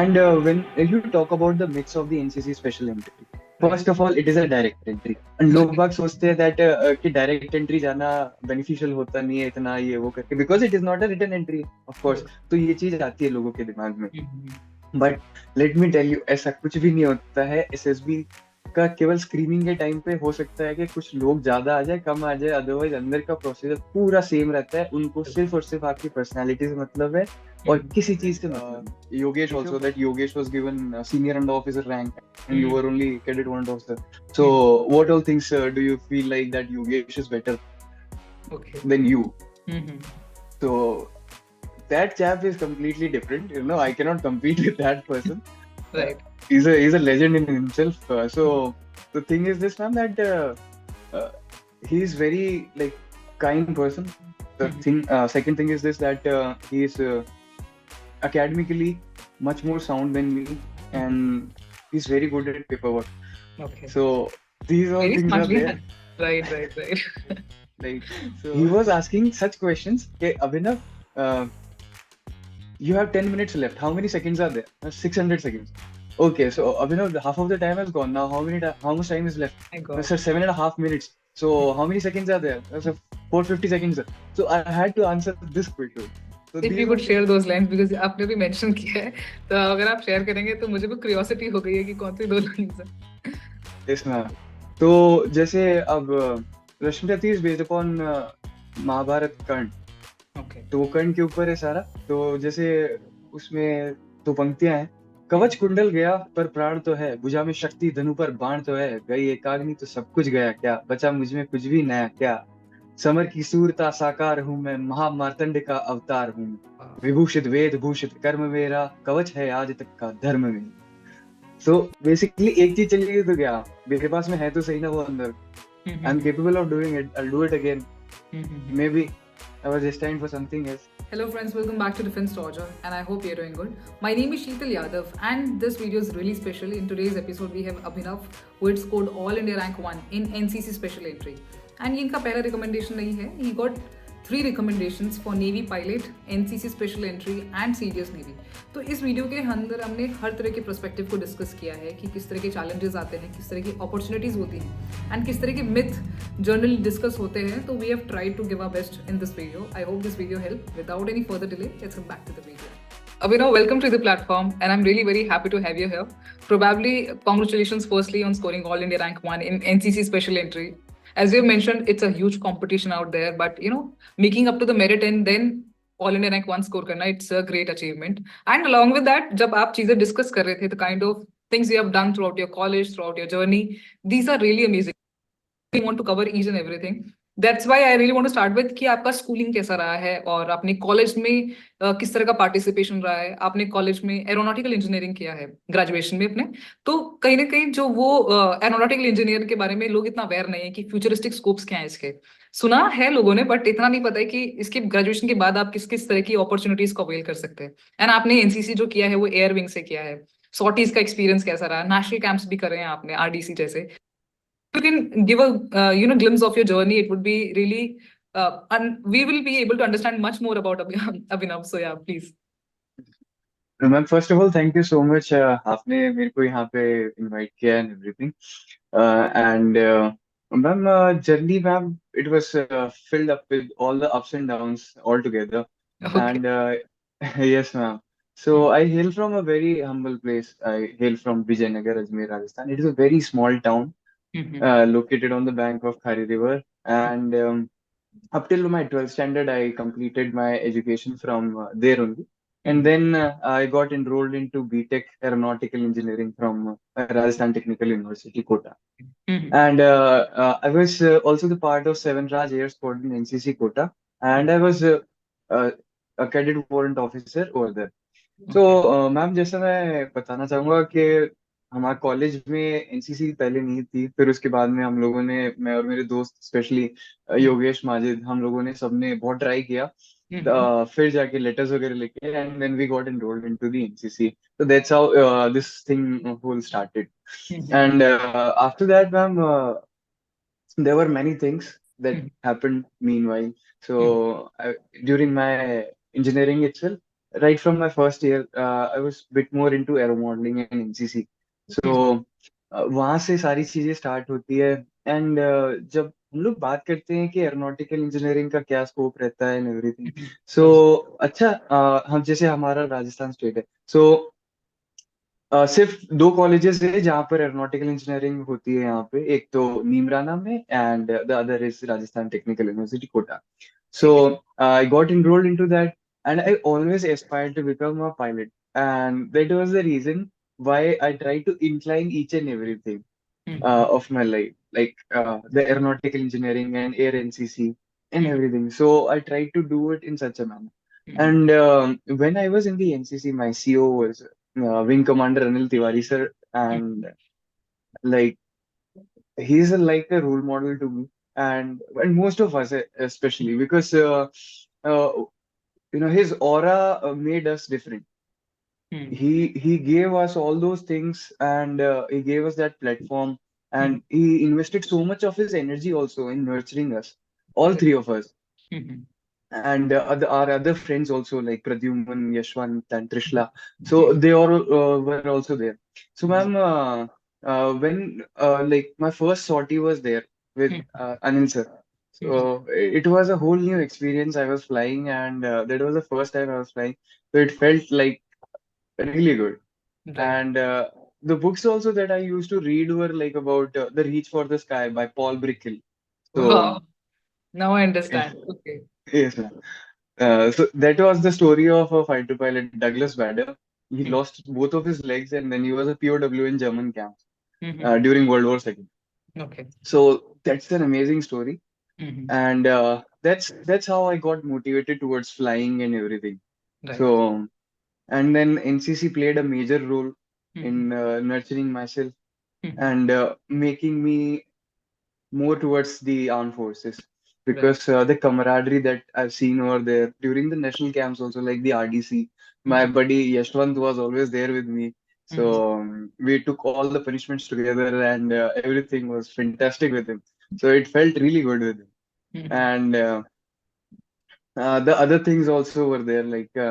And when you talk about the myths of the NCC Special Entry, Right. first of all, it is a direct entry. And लोग बाग सोचते हैं that कि direct entry जाना beneficial होता नहीं है इतना ये वो करके, because it is not a written entry, of course. Right. तो ये चीज आती है लोगों के दिमाग में. Mhm. But let me tell you, ऐसा कुछ भी नहीं होता है. एसएसबी का केवल स्क्रीनिंग के टाइम पे हो सकता है कि कुछ लोग ज्यादा आ जाए, कम आ जाए, अदरवाइज अंदर का प्रोसीजर पूरा सेम रहता है. उनको सिर्फ और सिर्फ आपकी पर्सनालिटी से मतलब है और Mhm. किसी चीज से मतलब नहीं. Yogesh also, that Yogesh was given senior under officer rank and you were only cadet one officer. So Mhm. What all things do you feel like that Yogesh is better Okay. Then you? Mhm. So that chap is completely different. You know, I cannot compete with that person. Right. He's a legend in himself. So the thing is this, man, that he's very like kind person. The Mhm. thing, second thing is this, that he is academically much more sound than me, and he's very good at paperwork. Okay. So these all Very things are smartly there. done. Right. Right. Right. Like So. he was asking such questions. Okay, Abhinav, you have 10 minutes left. How many seconds are there? 600 seconds. Okay, so Abhinav, half of the time has gone. Now, how much time is left? My God. Sir, 7.5 minutes. So, how many seconds are there? Sir, 450 seconds. So, I had to answer this quickly. So, If these you are could share those lines, because आपने भी mention किया है, तो अगर आप share करेंगे तो मुझे भी curiosity हो गई है कि कौन सी दो lines है. yes, ma'am. तो जैसे अब Rashmirathi is based upon Mahabharata Karna. Okay. तो वो कर्ण के ऊपर है सारा. तो जैसे उसमें तो पंक्तियां हैं. कवच कुंडल गया पर प्राण तो है, भुजा में शक्ति धनु पर बाण तो है, गई एकाग्नि तो सब कुछ गया क्या, बचा मुझ में कुछ भी नया क्या, समर की सूरता साकार हूं मैं, महामार्तंड का अवतार हूं, विभूषित वेद भूषित कर्म मेरा, कवच है आज तक का धर्म मेरा. सो बेसिकली एक चीज चली गई तो क्या, मेरे पास में है तो सही ना वो अंदर. I am capable of doing it, I do it again. Maybe I was destined for something else. Hello friends, welcome back to Defense Torture and I hope you're doing good. My name is Sheetal Yadav and this video is really special. In today's episode we have Abhinav who had scored All India Rank 1 in NCC Special Entry. And ये इनका पहला recommendation नहीं है, he got 3 recommendations for Navy Pilot, NCC Special Entry and Serious Navy. तो इस video के अंदर हमने हर तरह के पर्सपेक्टिव को डिस्कस किया है कि किस तरह के चैलेंजेस आते हैं, किस तरह की अपॉर्चुनिटीज होती हैं एंड किस तरह के मिथ जर्नली डिस्कस होते हैं. तो we have tried to give our best in this video. I hope this video help. Without any further delay, let's get back to the video. Abhinav, welcome to the platform and I'm really very happy to have you here. Probably congratulations firstly on scoring All India Rank 1 in NCC Special Entry. As you mentioned, it's a huge competition out there, but making up to the merit and then All India Rank 1 score करना, it's a great achievement. And along with that, जब आप चीजें discuss कर रहे थे, the kind of things you have done throughout your college, throughout your journey, these are really amazing. We want to cover each and everything. That's why I really want to start with कि आपका schooling कैसा रहा है और आपने college में किस तरह का पार्टिसिपेशन रहा है. आपने कॉलेज में एरोनॉटिकल इंजीनियरिंग किया है ग्रेजुएशन में अपने, तो कहीं ना कहीं जो वो एरोनॉटिकल इंजीनियर के बारे में लोग इतना अवेयर नहीं है कि फ्यूचरिस्टिक स्कोप्स क्या है इसके. सुना है लोगों ने बट इतना नहीं पता है कि इसके ग्रेजुएशन के बाद आप किस किस तरह की अपॉर्चुनिटीज को अवेल कर सकते हैं. एंड आपने एनसीसी जो किया है वो एयर विंग से किया है. सॉर्टीज का एक्सपीरियंस कैसा रहा, नेशनल कैंप्स भी करे हैं आपने आरडीसी जैसे. You can give a glimpse of your journey, it would be really and we will be able to understand much more about Abhinav. So yeah, please. Ma'am first of all thank you so much, आपने मेरे को यहाँ पे invite किया and everything. And ma'am journey ma'am, it was filled up with all the ups and downs all together. Okay. And yes ma'am. So I hail from a very humble place. I hail from Vijayanagar, Ajmer, Rajasthan. It is a very small town located on the bank of Khari River. And up till my 12th standard, I completed my education from there only. And then I got enrolled into BTech Aeronautical Engineering from Rajasthan Technical University, Kota. And I was also the part of Seven Raj Air Squad in NCC Kota. And I was a cadet warrant officer over there. तो ma'am जैसा मैं बताना चाहूंगा कि हमारे college में NCC पहले नहीं थी. फिर उसके बाद में हम लोगों ने, मैं और मेरे दोस्त स्पेशली योगेश माजिद, हम लोगों ने सबने बहुत ट्राई किया. फिर जाके लेटर्स वगैरह लेके, and then we got enrolled into the NCC. तो that's how this thing whole started. And after that ma'am, there were many things that happened meanwhile. So during my engineering itself, right from my first year, I was a bit more into aero modeling and NCC. So वहां से सारी चीजें start होती है. And जब हम लोग बात करते हैं कि एरोनॉटिकल इंजीनियरिंग का क्या स्कोप रहता है एंड एवरीथिंग, सो अच्छा, हम जैसे हमारा राजस्थान स्टेट है, सो सिर्फ दो कॉलेजेस है जहाँ पर एरोनॉटिकल इंजीनियरिंग होती है यहाँ पे. एक तो नीमराना में and the other is Rajasthan technical university Kota. So I got enrolled into that, and I always aspired to become a pilot. And that was the reason why I tried to incline each and everything of my life, like the aeronautical engineering and air NCC and everything. So I tried to do it in such a manner. And when I was in the NCC, my CO was Wing Commander Anil Tiwari sir, and like he's like a role model to me, and most of us especially because uh, his aura made us different. He gave us all those things, and he gave us that platform, and he invested so much of his energy also in nurturing us, all three of us. And our other friends also, like Pradyuman, Yashwant, and Trishla. So they all were also there. So, ma'am, when like my first sortie was there with Anil sir. So it was a whole new experience. I was flying, and that was the first time I was flying. So it felt like really good. Right. And the books also that I used to read were like about The Reach for the Sky by Paul Brickell. So, Wow. Now I understand. Okay. yes, ma'am. So that was the story of a fighter pilot, Douglas Bader. He lost both of his legs, and then he was a POW in German camps during World War II. Okay. So that's an amazing story, Mhm. and that's how I got motivated towards flying and everything. Right. So, and then NCC played a major role Mhm. in nurturing myself Mhm. and making me more towards the armed forces, Right. because the camaraderie that I've seen over there during the national camps, also like the RDC, my Mhm. buddy Yashwant was always there with me. Mhm. So we took all the punishments together, and everything was fantastic with him. So it felt really good with him. Mhm. And the other things also were there, like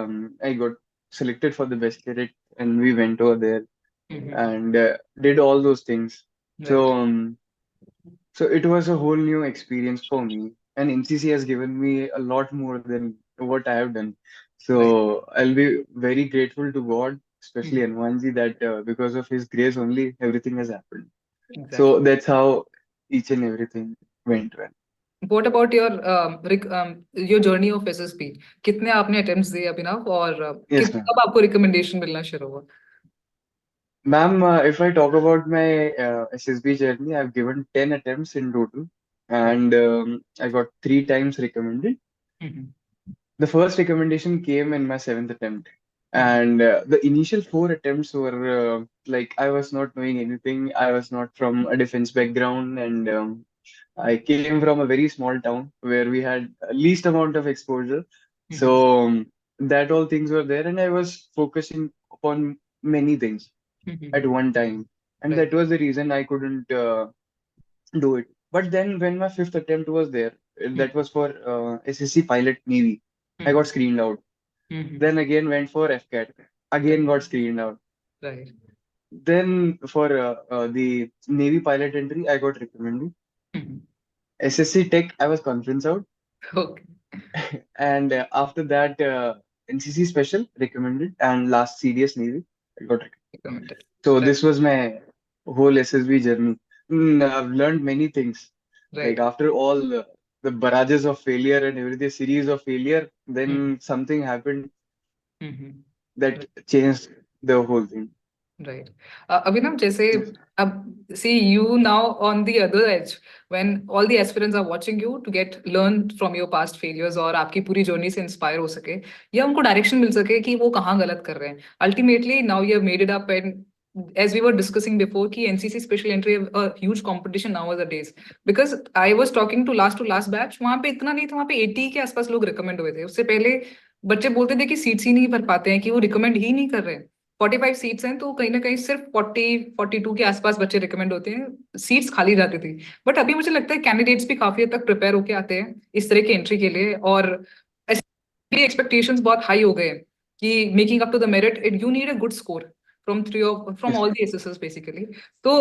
I got selected for the best cadet, and we went over there Mhm. and did all those things. Right. So so it was a whole new experience for me, and NCC has given me a lot more than what I have done. Right. So I'll be very grateful to God, especially Mhm. Hanumanji, that because of His grace only everything has happened. Exactly. So that's how each and everything went well. What about your journey of SSP? कितने आपने attempts दिए अभिनव और Yes, ma'am. कब आपको recommendation मिलना शुरू हुआ? Ma'am, if I talk about my SSB journey, I've given 10 attempts in total, Right. and I got three times recommended. Mhm. The first recommendation came in my seventh attempt, Mhm. and the initial four attempts were like I was not knowing anything. I was not from a defense background, and I came from a very small town where we had least amount of exposure. So Mhm. that all things were there, and I was focusing upon many things at Mhm. one time, and Right. that was the reason I couldn't do it. But then when my fifth attempt was there, Mhm. that was for SSC Pilot Navy. I got Mhm. screened out. Mhm. Then again went for FCAT. Right. Again got screened out. Right. Then for the Navy pilot entry, I got recommended. Mhm. SSC Tech, I was conference out. Okay. And after that, NCC Special recommended. And last CDS Navy, I got recommended. Recommended. So Right. this was my whole SSB journey. I've learned many things. Like Right. after all the barrages of failure and everything, series of failure, Mhm. then something happened Mhm. that changed the whole thing. Right. Abhinav, जैसे अब see you now on the other edge when all the aspirants are watching you to get learn from your past failures और आपकी पूरी journey से inspire हो सके या उनको direction मिल सके कि वो कहाँ गलत कर रहे हैं. Ultimately now you have made it up, and as we were discussing before कि NCC Special Entry have a huge competition nowadays, because I was talking to last batch, वहाँ पे इतना नहीं था, वहाँ पे 80 के आसपास लोग recommend हुए थे. उससे पहले बच्चे बोलते थे कि सीट्स ही नहीं भर पाते हैं, कि वो रिकमेंड ही नहीं कर रहे हैं. 45 सीट्स हैं तो कहीं ना कहीं सिर्फ 42 के आसपास बच्चे रिकमेंड होते हैं, सीट्स खाली जाती थी. बट अभी मुझे लगता है कैंडिडेट्स भी काफी हद तक प्रिपेयर होके आते हैं इस तरह की एंट्री के लिए, और एक्सपेक्टेशंस बहुत हाई हो गए हैं. कि making up to the merit it you need a good score from Yes. All the SSS basically. तो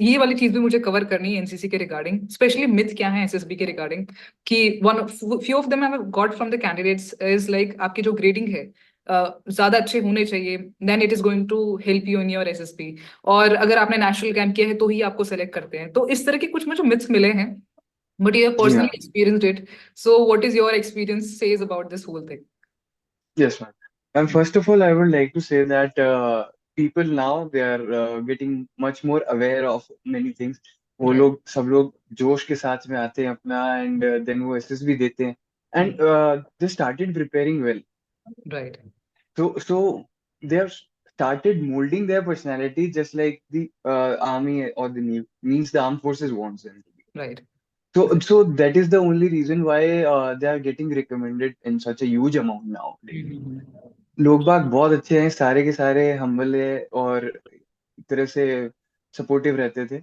ये वाली चीज भी मुझे कवर करनी है एनसीसी के रिगार्डिंग, स्पेशली मिथ क्या है एसएसबी के रिगार्डिंग, कि one few of them I have got from the candidates is like आपकी जो ग्रेडिंग है ज्यादा अच्छे होने चाहिए, then it is going to help you in your SSB, और अगर आपने नेशनल कैंप किया है तो ही आपको सेलेक्ट करते हैं। तो इस तरह के कुछ मुझे मिथ्स मिले हैं, बट you have जी personally हाँ. experienced it. So what is your experience says about this whole thing? Yes, ma'am. And first of all, I would like to say that people now they are getting much more aware of many things. वो Right. लोग सब लोग जोश के साथ में आते हैं अपना एंड देन वो एसएस भी देते हैं and they started preparing well. Right. So they have started molding their personality just like the army or the navy means the armed forces wants them to be. Right. So that is the only reason why they are getting recommended in such a huge amount now. Mm-hmm. लोग बाग बहुत अच्छे हैं, सारे के सारे humble है और एक तरह से सपोर्टिव रहते थे.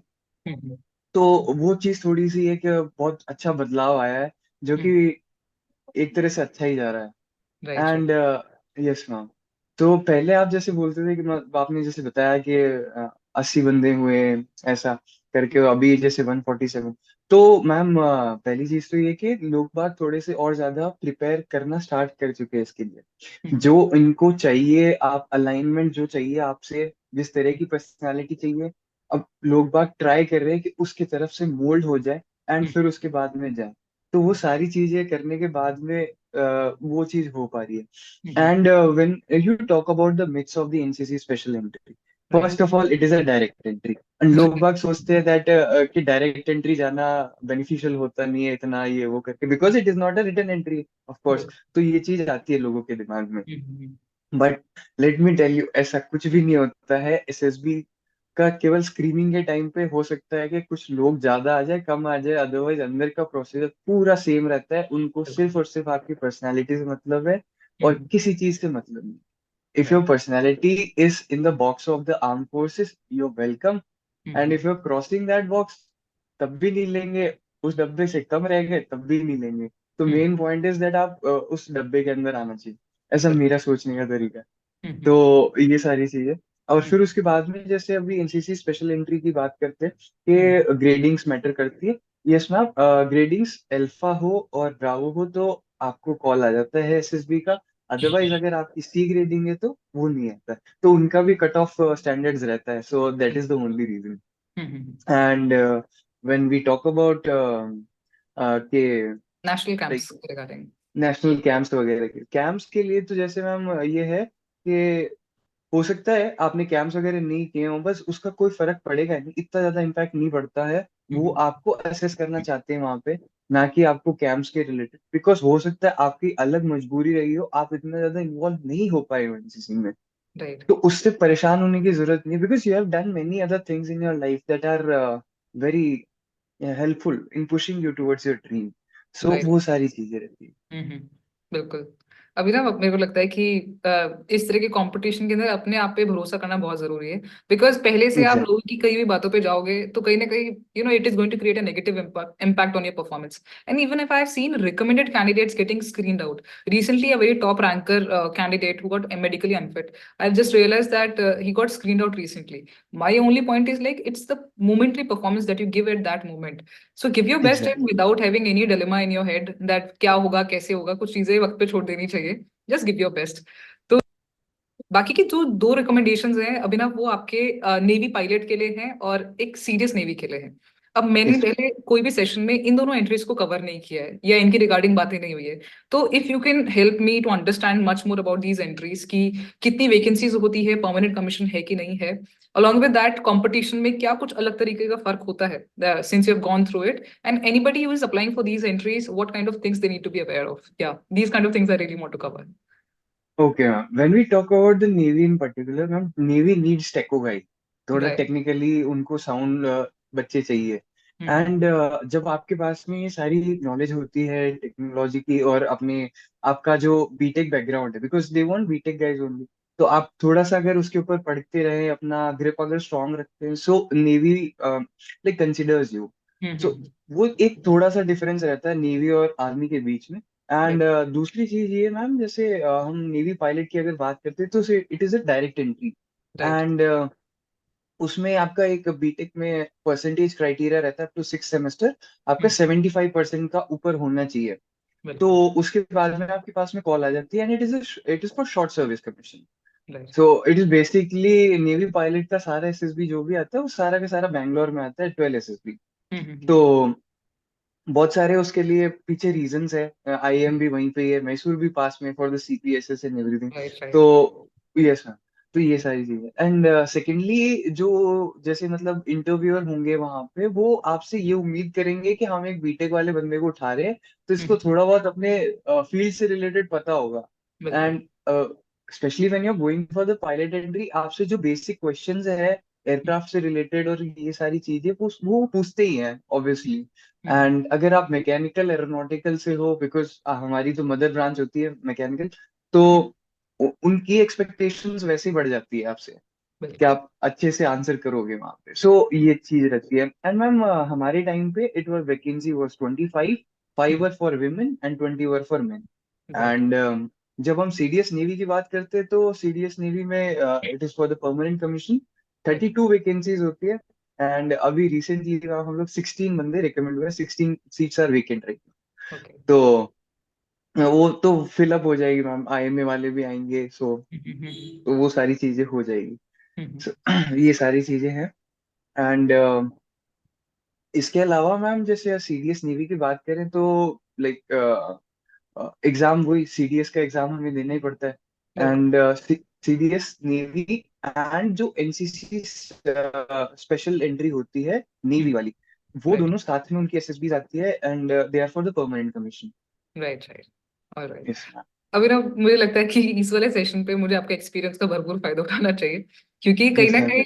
Mm-hmm. तो वो चीज थोड़ी सी एक बहुत अच्छा बदलाव आया है जो कि Mm-hmm. एक तरह से अच्छा ही जा रहा Right. है. Right. And yes ma'am. तो पहले आप जैसे बोलते थे कि आपने जैसे बताया कि 80 बंदे हुए ऐसा करके अभी जैसे 147. तो मैम पहली चीज तो ये कि लोग बाग थोड़े से और ज्यादा प्रिपेयर करना स्टार्ट कर चुके हैं इसके लिए Mm-hmm. जो इनको चाहिए. आप अलाइनमेंट जो चाहिए आपसे, जिस तरह की पर्सनालिटी चाहिए, अब लोग बाग ट्राई कर रहे हैं कि उसकी तरफ से मोल्ड हो जाए एंड फिर उसके बाद में जाए. तो वो सारी चीजें करने के बाद में वो चीज हो पा रही है. Mm-hmm. And when you talk about the myths of the NCC Special Entry, Right. first of all, it is a direct entry. And लोग बाग सोचते हैं that कि direct entry जाना beneficial होता नहीं है इतना ये वो करके, because it is not a written entry, of course. Right. तो ये चीज आती है लोगों के दिमाग में. Mm-hmm. But let me tell you, ऐसा कुछ भी नहीं होता है. एसएसबी का केवल स्क्रीनिंग के टाइम पे हो सकता है कि कुछ लोग ज्यादा आ जाए कम आ जाए, अदरवाइज अंदर का प्रोसीजर पूरा सेम रहता है. उनको सिर्फ और सिर्फ आपकी पर्सनालिटी से मतलब है और Mm-hmm. किसी चीज से मतलब नहीं. If Right. Your personality is in the box of the arm forces, you are welcome. And Mm-hmm. If you are crossing that box, तब भी नहीं लेंगे. उस डब्बे से कम रह गए तब भी नहीं लेंगे. तो Mm-hmm. Main point is that आप उस डब्बे के अंदर आना चाहिए. ऐसा Right. मेरा सोचने का तरीका है. Mm-hmm. तो ये सारी चीजें. और Mm-hmm. फिर उसके बाद में जैसे अभी एनसीसी स्पेशल एंट्री की बात करते हैं Mm-hmm. कि ग्रेडिंग्स मैटर करती है. Yes ma'am. ग्रेडिंग्स अल्फा हो और ब्रावो हो तो आपको कॉल आ जाता है एसएसबी का. अदरवाइज अगर आपकी सी ग्रेडिंग है तो वो नहीं आता है. तो उनका भी कट ऑफ स्टैंडर्ड्स रहता है. So that is the only reason. Mm-hmm. And when we talk about के National like camps regarding. National camps वगैरह के कैंप्स के लिए, तो जैसे मैम ये है कि हो सकता है आपने कैंप्स वगैरह नहीं किए हो, बस उसका कोई फर्क पड़ेगा नहीं, इतना ज्यादा इम्पैक्ट नहीं पड़ता है. वो Mm-hmm. आपको असेस करना चाहते हैं वहां पे, ना कि आपको कैंप्स के रिलेटेड. बिकॉज हो सकता है आपकी अलग मजबूरी रही हो, आप इतना ज्यादा इन्वॉल्व नहीं हो पाए हो एनसीसी में. Right. तो उससे परेशान होने की जरूरत नहीं, because you have done many other things in your life that are very helpful in pushing you towards your dream. So Right. वो सारी चीजें रहती है. हम्म, बिल्कुल। अभी ना मेरे को लगता है कि इस तरह के कंपटीशन के अंदर अपने आप पे भरोसा करना बहुत जरूरी है, बिकॉज पहले से आप एग्जैक्ट. लोगों की कई भी बातों पे जाओगे तो कहीं ना कहीं it is going to create a negative impact on your performance. And even if I have seen recommended candidates getting screened out recently, a very top ranker candidate who got medically unfit, I've just realized that he got screened out recently. My only point is like it's the momentary performance that you give at that moment. So give your best and exact. without having any dilemma in your head that क्या होगा कैसे होगा, कुछ चीजें वक्त पे छोड़ देनी चाहिए. Just give your best. तो बाकी की जो दो रिकमेंडेशंस हैं अभिनव, वो आपके नेवी पायलट के लिए हैं और एक सीरियस नेवी के लिए हैं. अब मैंने यस. पहले कोई भी सेशन में इन दोनों एंट्रीज को कवर नहीं किया है या इनकी रिगार्डिंग बातें नहीं हुई है. तो if you can help me to understand much more about these entries की कितनी वैकेंसीज होती है, परमानेंट कमीशन है कि नहीं है, along with that कंपटीशन में क्या कुछ अलग तरीके का फर्क होता है since you have gone through it, and anybody who is applying for these entries, what kind of things they need to be aware of. Yeah, these kind of things I really want to cover. Okay, ma'am. When we talk about the Navy in particular, ma'am, Navy needs टेको guide. थोड़ा Right. Technically उनको sound बच्चे चाहिए. Mm-hmm. And जब आपके पास में ये सारी नॉलेज होती है टेक्नोलॉजी की और अपने आपका जो बीटेक बैकग्राउंड है, because they want BTech guys only. तो आप थोड़ा सा अगर उसके ऊपर पढ़ते रहे, अपना ग्रिप अगर स्ट्रांग रखते हैं, so navy like considers you. So Mm-hmm. वो एक थोड़ा सा डिफरेंस रहता है नेवी और आर्मी के बीच में. And right. दूसरी चीज ये मैम, जैसे हम नेवी पायलट की अगर बात करते हैं तो it is a direct entry. Right. And उसमें आपका एक बीटेक में परसेंटेज क्राइटेरिया रहता है अप टू 6 सेमेस्टर, आपका 75% का ऊपर होना चाहिए। तो बिल्कुल। उसके बाद में आपके पास में कॉल आ जाती है, and it is for short service commission. Right. So it is basically navy pilot का सारा एसएसबी जो भी आता है वो सारा का सारा बैंगलोर में आता है, 12 एसएसबी। तो बहुत सारे उसके लिए पीछे रीजंस है। आईएम भी वहीं पे ही है, मैसूर भी पास में, for the CPSS and everything. Right. तो राइट। Yes ma'am. तो ये सारी चीजें, एंड सेकेंडली जो जैसे मतलब इंटरव्यूअर होंगे वहां पे, वो आपसे ये उम्मीद करेंगे कि हम एक बीटेक वाले बंदे को उठा रहे हैं तो इसको थोड़ा बहुत अपने फील्ड से रिलेटेड पता होगा। बिल्कुल। And especially when you are going for the pilot entry, आपसे जो बेसिक क्वेश्चंस है एयरक्राफ्ट से रिलेटेड और ये सारी चीजें वो पूछते ही हैं ऑब्वियसली। एंड अगर आप मैकेनिकल एरोनॉटिकल से हो, बिकॉज हमारी तो मदर ब्रांच होती है मैकेनिकल, तो उनकी एक्सपेक्टेशंस वैसे ही बढ़ जाती है आपसे कि बिल्कुल। आप अच्छे से आंसर करोगे वहां पे। सो ये चीज रहती है। एंड मैम हमारे टाइम पे it was vacancy was 25, 5 were for women and 20 were for men। Right. And जब हम सीडीएस नेवी की बात करते हैं तो सीडीएस नेवी में it is for the permanent commission, right. 32 vacancies होती है। एंड अभी रिसेंटली हम लोग 16 बंदे रिकमेंड हुए, 16 सीट्स आर वेकेंट रही। ओके। तो वो तो फिलअप हो जाएगी मैम, आईएमए वाले भी आएंगे, सो तो वो सारी चीजें हो जाएगी। So, ये सारी चीजें हैं। एंड इसके अलावा मैम जैसे सीडीएस नेवी की बात करें तो लाइक एग्जाम, वही सीडीएस का एग्जाम हमें देना ही पड़ता है। बिल्कुल। एंड सीडीएस नेवी एंड जो एनसीसी स्पेशल एंट्री होती है नेवी वाली, वो राइट। दोनों साथ में उनकी एसएसबी आती है, and they are for the permanent commission. Right. Right. Alright. Yes अभी ना मुझे लगता है कि इस वाले सेशन पे मुझे आपके एक्सपीरियंस का भरपूर फायदा उठाना चाहिए, क्योंकि कहीं यस ना मैम। कहीं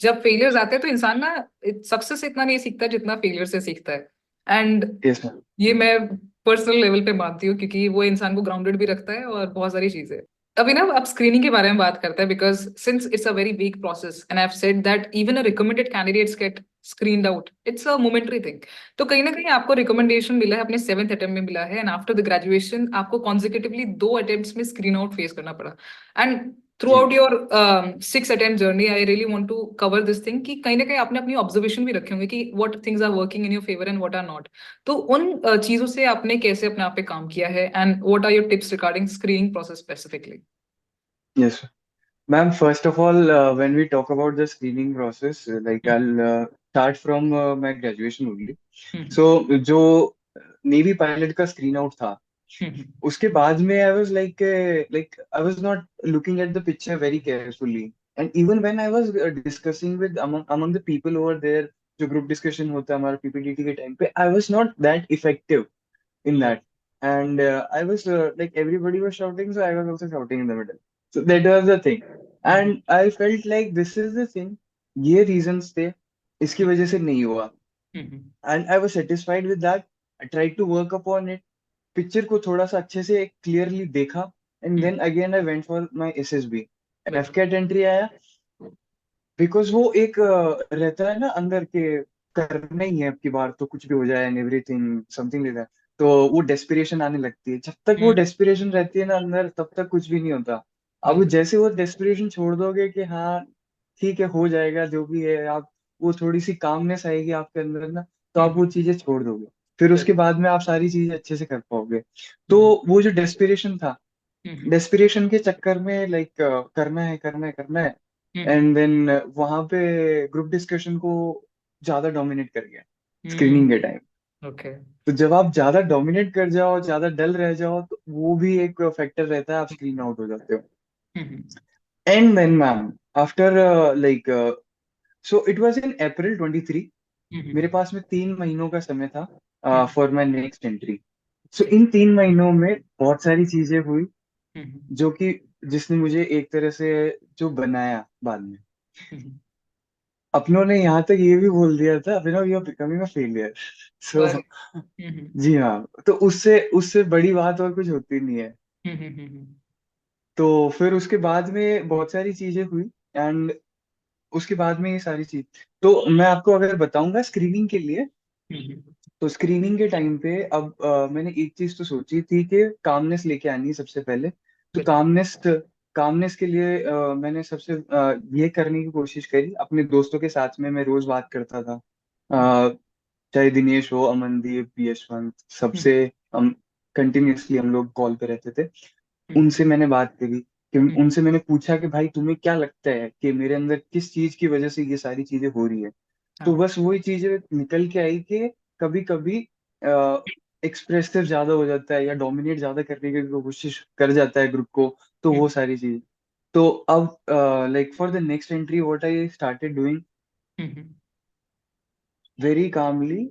जब फेलियर्स आते हैं तो इंसान ना सक्सेस से इतना नहीं सीखता जितना फेलियर से सीखता है। And yes ma'am. ये मैं पर्सनल लेवल पे मानती हूँ, क्योंकि वो इंसान को ग्राउंडेड भी रखता है और बहुत सारी चीजें। अभी ना आप स्क्रीनिंग के बारे में बात करते हैं, because since it's a very weak process and I have said that even a recommended candidates get screened out, it's a momentary thing. तो कहीं ना कहीं आपको रिकमेंडेशन मिला है, अपने 7th अटेम्प्ट में मिला है, एंड आफ्टर द ग्रेजुएशन आपको कॉन्जिक्यूटिवली 2 अटेम्प्ट्स में स्क्रीन आउट फेस करना पड़ा। एंड जी throughout your 6 attempt journey, I really want to cover this thing कि कहीं ना कहीं आपने अपनी ऑब्जर्वेशन भी रखे होंगे कि what things are working in your favor and what are not। तो उन चीजों से आपने कैसे अपने आप पे काम किया है, and what are your tips regarding screening process specifically? Yes ma'am, first of all when we talk about the screening process, like I start from my graduation only. Hmm. So जो नेवी पायलट का screen out था, hmm. उसके बाद में I was like I was not looking at the picture very carefully. And even when I was discussing with among the people over there, जो group discussion होता है हमारा PPTT के टाइम पे, आई was not that effective in Right. that. And I was like everybody was shouting, so I was also shouting in the middle. So that was the thing. Hmm. And I felt like this is the thing. ये reasons थे, इसकी वजह से नहीं हुआ। हम्म। And I was satisfied with that. I tried to work upon it. Picture को थोड़ा सा अच्छे से क्लियरली देखा, and hmm. Then again I went for my SSB. F बिल्कुल। कैट एंट्री आया, बिकॉज वो एक रहता है ना अंदर के, करना ही है, अब की बार तो कुछ भी हो जाए and everything something like that. तो वो डेस्पिरेशन आने लगती है, जब तक वो हम्म। डेस्पिरेशन रहती है ना अंदर, तब तक कुछ भी नहीं होता। अब बिल्कुल। जैसे वो डेस्पिरेशन छोड़ दोगे कि हाँ ठीक है हो जाएगा जो भी है, आप वो थोड़ी सी कामनेस आएगी आपके अंदर ना, तो आप वो हम्म। चीजें छोड़ दोगे, फिर उसके बिल्कुल। बाद में आप सारी चीजें अच्छे से कर पाओगे। तो हम्म। वो जो डेस्पिरेशन था, हम्म। डेस्पिरेशन के चक्कर में लाइक करना है करना है करना है, हम्म। एंड देन वहां पे ग्रुप डिस्कशन को ज्यादा डोमिनेट कर गया स्क्रीनिंग के हम्म। टाइम। ओके। तो जब आप ज्यादा डोमिनेट कर जाओ, ज्यादा डल रह जाओ, तो वो भी एक फैक्टर रहता है, आप स्क्रीन आउट हो जाते हो। Hmm. And then ma'am after like so it was in April 23, मेरे हम्म। पास में 3 महीनों का समय था hmm. For my next entry. So ठीक। इन 3 महीनों में बहुत सारी चीजें हुई, हम्म। जो कि जिसने मुझे एक तरह से जो बनाया बाद में। हम्म। अपनों ने यहाँ तक ये भी बोल दिया था, Abhinav you are becoming a failure. So और हम्म। जी हाँ, तो उससे उससे बड़ी बात और कुछ होती नहीं है। हम्म। तो फिर उसके बाद में बहुत सारी चीजें हुई, एंड उसके बाद में ये सारी चीज, तो मैं आपको अगर बताऊंगा स्क्रीनिंग के लिए, तो स्क्रीनिंग के टाइम पे अब मैंने एक चीज तो सोची थी कि कामनेस लेके आनी है सबसे पहले। तो बिल्कुल। कामनेस के लिए मैंने सबसे ये करने की कोशिश करी, अपने दोस्तों के साथ में मैं रोज बात करता था। हम्म, चाहे दिनेश हो, अमनदीप, यशवंत, हम्म, सबसे हम कंटिन्यूअसली हम लोग कॉल पे रहते थे। हम्म, उनसे मैंने बात करी कि हम्म, उनसे मैंने पूछा कि भाई तुम्हें क्या लगता है कि मेरे अंदर किस चीज की वजह से ये सारी चीजें हो रही है। तो हाँ, बस वही चीजें निकल के आई कि कभी कभी एक्सप्रेसिव ज्यादा हो जाता है या डोमिनेट ज्यादा करने की कोशिश कर जाता है ग्रुप को। तो वो हम्म, सारी चीज। तो अब like for the next entry what I started doing hmm, very calmly,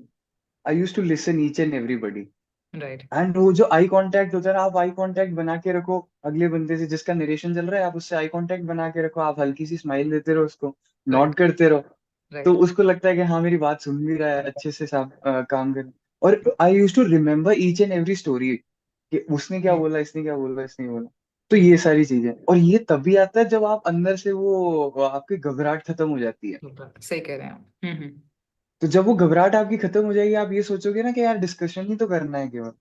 I use to listen each and everybody. Right, and वो जो आई कांटेक्ट होता है ना, आप आई कांटेक्ट बना के रखो अगले बंदे से जिसका नरेशन चल रहा है, आप उससे आई कांटेक्ट बना के रखो, आप हल्की सी स्माइल देते रहो उसको, राइट, नॉड करते रहो। तो राइट, उसको लगता है कि हाँ मेरी बात सुन भी रहा है, अच्छे से काम कर। और I use to remember each and every story कि उसने क्या बोला, इसने क्या बोला, इसने बोला। तो ये सारी चीजें, और ये तभी आता है जब आप अंदर से वो आपकी घबराहट खत्म हो जाती है। सही कह रहे हैं आप। तो जब वो घबराहट आपकी खत्म हो जाएगी, आप ये सोचोगे ना कि यार डिस्कशन ही तो करना है केवल,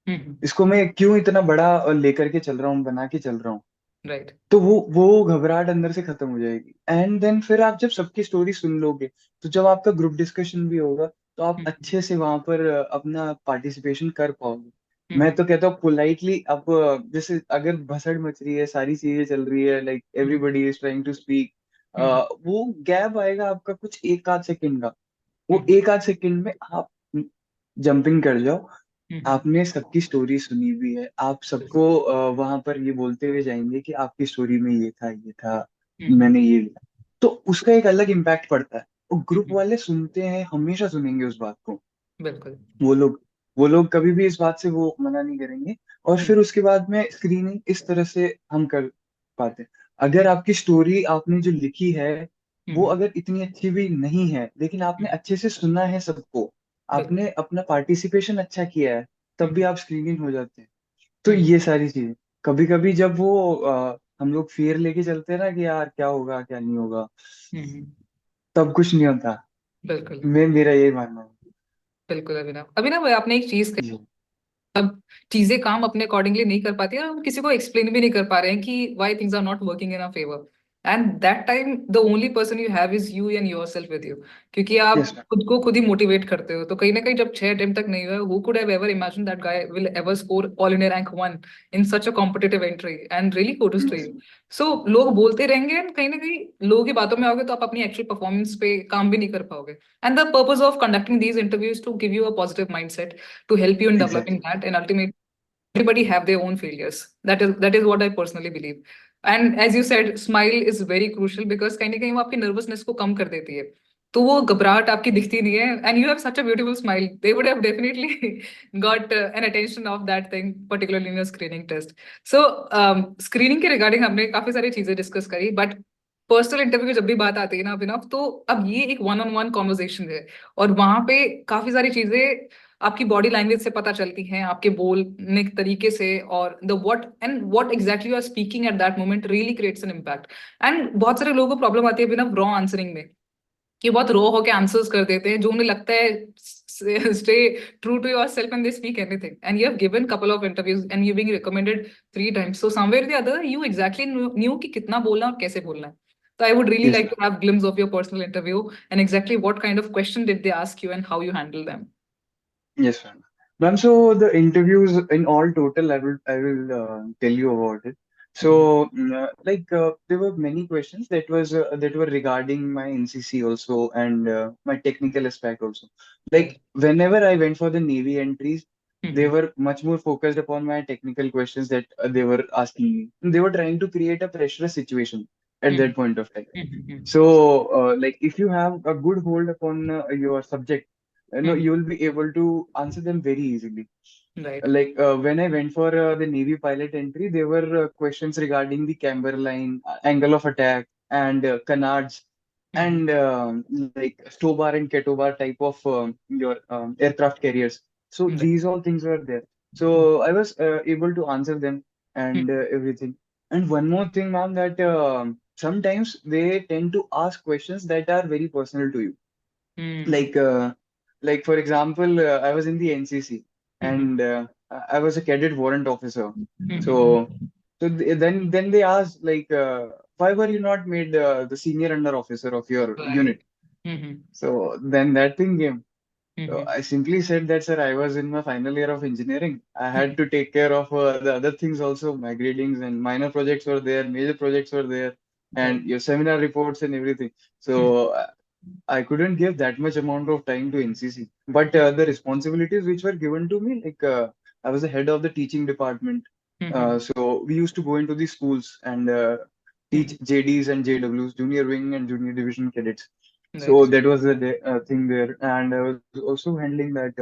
हम्म, इसको मैं क्यों इतना बड़ा लेकर के चल रहा हूँ, बना के चल रहा हूँ। राइट, तो वो घबराहट अंदर से खत्म हो जाएगी। एंड देन फिर आप जब सबकी स्टोरी सुन लोगे, तो जब आपका ग्रुप डिस्कशन भी होगा, तो आप हम्म, अच्छे से वहां पर अपना पार्टिसिपेशन कर पाओगे। मैं हम्म, तो कहता हूँ पोलाइटली, अब जैसे अगर भसड़ मच रही है, सारी चीजें चल रही है, like hmm, everybody is trying to speak, hmm, वो गैप आएगा आपका कुछ एक आध सेकंड का। वो हम्म, एक आध सेकंड में आप जंपिंग कर जाओ। हम्म, आपने सबकी स्टोरी सुनी हुई है, आप सबको बिल्कुल, वहां पर ये बोलते हुए जाएंगे कि आपकी स्टोरी में ये था, ये था, हम्म, मैंने ये लिया। तो उसका एक अलग इम्पैक्ट पड़ता है। और ग्रुप हम्म, वाले सुनते हैं, हमेशा सुनेंगे उस बात को। बिल्कुल, वो लोग वो लोग कभी भी इस बात से वो मना नहीं करेंगे। और हम्म, फिर उसके बाद में स्क्रीनिंग इस तरह से हम कर पाते हैं। अगर आपकी स्टोरी आपने जो लिखी है वो हम्म, अगर इतनी अच्छी भी नहीं है, लेकिन आपने हम्म, अच्छे से सुना है सबको, बिल्कुल, आपने अपना पार्टिसिपेशन अच्छा किया है, तब भी हम्म, आप स्क्रीनिंग हो जाते हैं। तो हम्म, ये सारी चीजें, कभी कभी जब वो हम लोग फियर लेके चलते हैं ना कि यार क्या होगा क्या नहीं होगा, हम्म, तब कुछ नहीं होता। बिल्कुल, मेरा यही मानना बिल्कुल। अभिनव, अभिनव, आपने एक चीज, है। अब चीजें काम अपने अकॉर्डिंगली नहीं कर पाती है और हम किसी को एक्सप्लेन भी नहीं कर पा रहे हैं कि why things are not working in our favour, and that time the only person you have is you and yourself with you, क्योंकि आप यस मैम। खुद को खुद ही मोटिवेट करते हो। तो कहीं ना कहीं जब 6 अटेम्प्ट तक नहीं हुआ, who could have ever imagine that guy will ever score all India rank 1 in such a competitive entry, and really kudos to yes you. So लोग बोलते रहेंगे एंड कहीं ना कहीं लोगों की बातों में आओगे तो आप अपनी एक्चुअल परफॉर्मेंस पे काम भी नहीं कर पाओगे। And the purpose of conducting these interviews to give you a positive mindset, to help you in developing exactly. that, and ultimately everybody have their own failures. That is what I personally believe. And as you said, smile is very crucial because कहीं ना कहीं वो आपकी nervousness को कम कर देती है। तो वो घबराहट आपकी दिखती नहीं है, and you have such a beautiful smile. They would have definitely got an attention of that thing, particularly in your screening test. So screening के regarding हमने काफी सारी चीजें डिस्कस करी, but पर्सनल इंटरव्यू की जब भी बात आती है ना अभिनव, तो अब ये एक वन ऑन वन कॉन्वर्जेशन है, और वहां पे काफी सारी चीजें आपकी बॉडी लैंग्वेज से पता चलती हैं, आपके बोलने के तरीके से, और the what exactly you are speaking at that moment really creates an impact. And बहुत सारे लोगों को प्रॉब्लम आती है बिना रॉ आंसरिंग में, कि बहुत रॉ होके आंसर्स कर देते हैं जो उन्हें लगता है stay true to yourself and they speak anything, and you have given couple of interviews and you being recommended 3 times, so somewhere the other you exactly knew कि कितना बोलना है और कैसे बोलना है। So I would really yes like to have glimpse of your personal interview and exactly what kind of question did they ask you and how you handle them. Yes, ma'am. Ma'am, so the interviews in all total, I will tell you about it. Mhm. So, there were many questions that were regarding my NCC also, and my technical aspect also. Right. Like whenever I went for the Navy entries, they Mhm. were much more focused upon my technical questions that they were asking me. They were trying to create a pressure situation at that Mhm. point of time. Mhm. So, like if you have a good hold upon your subject, Mhm. you will be able to answer them very easily. Right. Like when I went for the Navy pilot entry, there were questions regarding the camber line, angle of attack, and canards, Mhm. and like Stobar and Ketobar type of your aircraft carriers. So Right. these all things were there. So I was able to answer them and Mhm. everything. And one more thing, ma'am, that sometimes they tend to ask questions that are very personal to you. Mhm. Like like for example, I was in the NCC, and I was a cadet warrant officer. So, then they asked like, why were you not made the senior under officer of your Right. unit? So then that thing came. So I simply said that, sir, I was in my final year of engineering. I had to take care of the other things also. My gradings and minor projects were there, major projects were there, Right. and your seminar reports and everything. So I couldn't give that much amount of time to NCC. But the responsibilities which were given to me, like I was the head of the teaching department. So we used to go into the schools and teach JDs and JWs, junior wing and junior division cadets. So Right. that was the thing there, and I was also handling that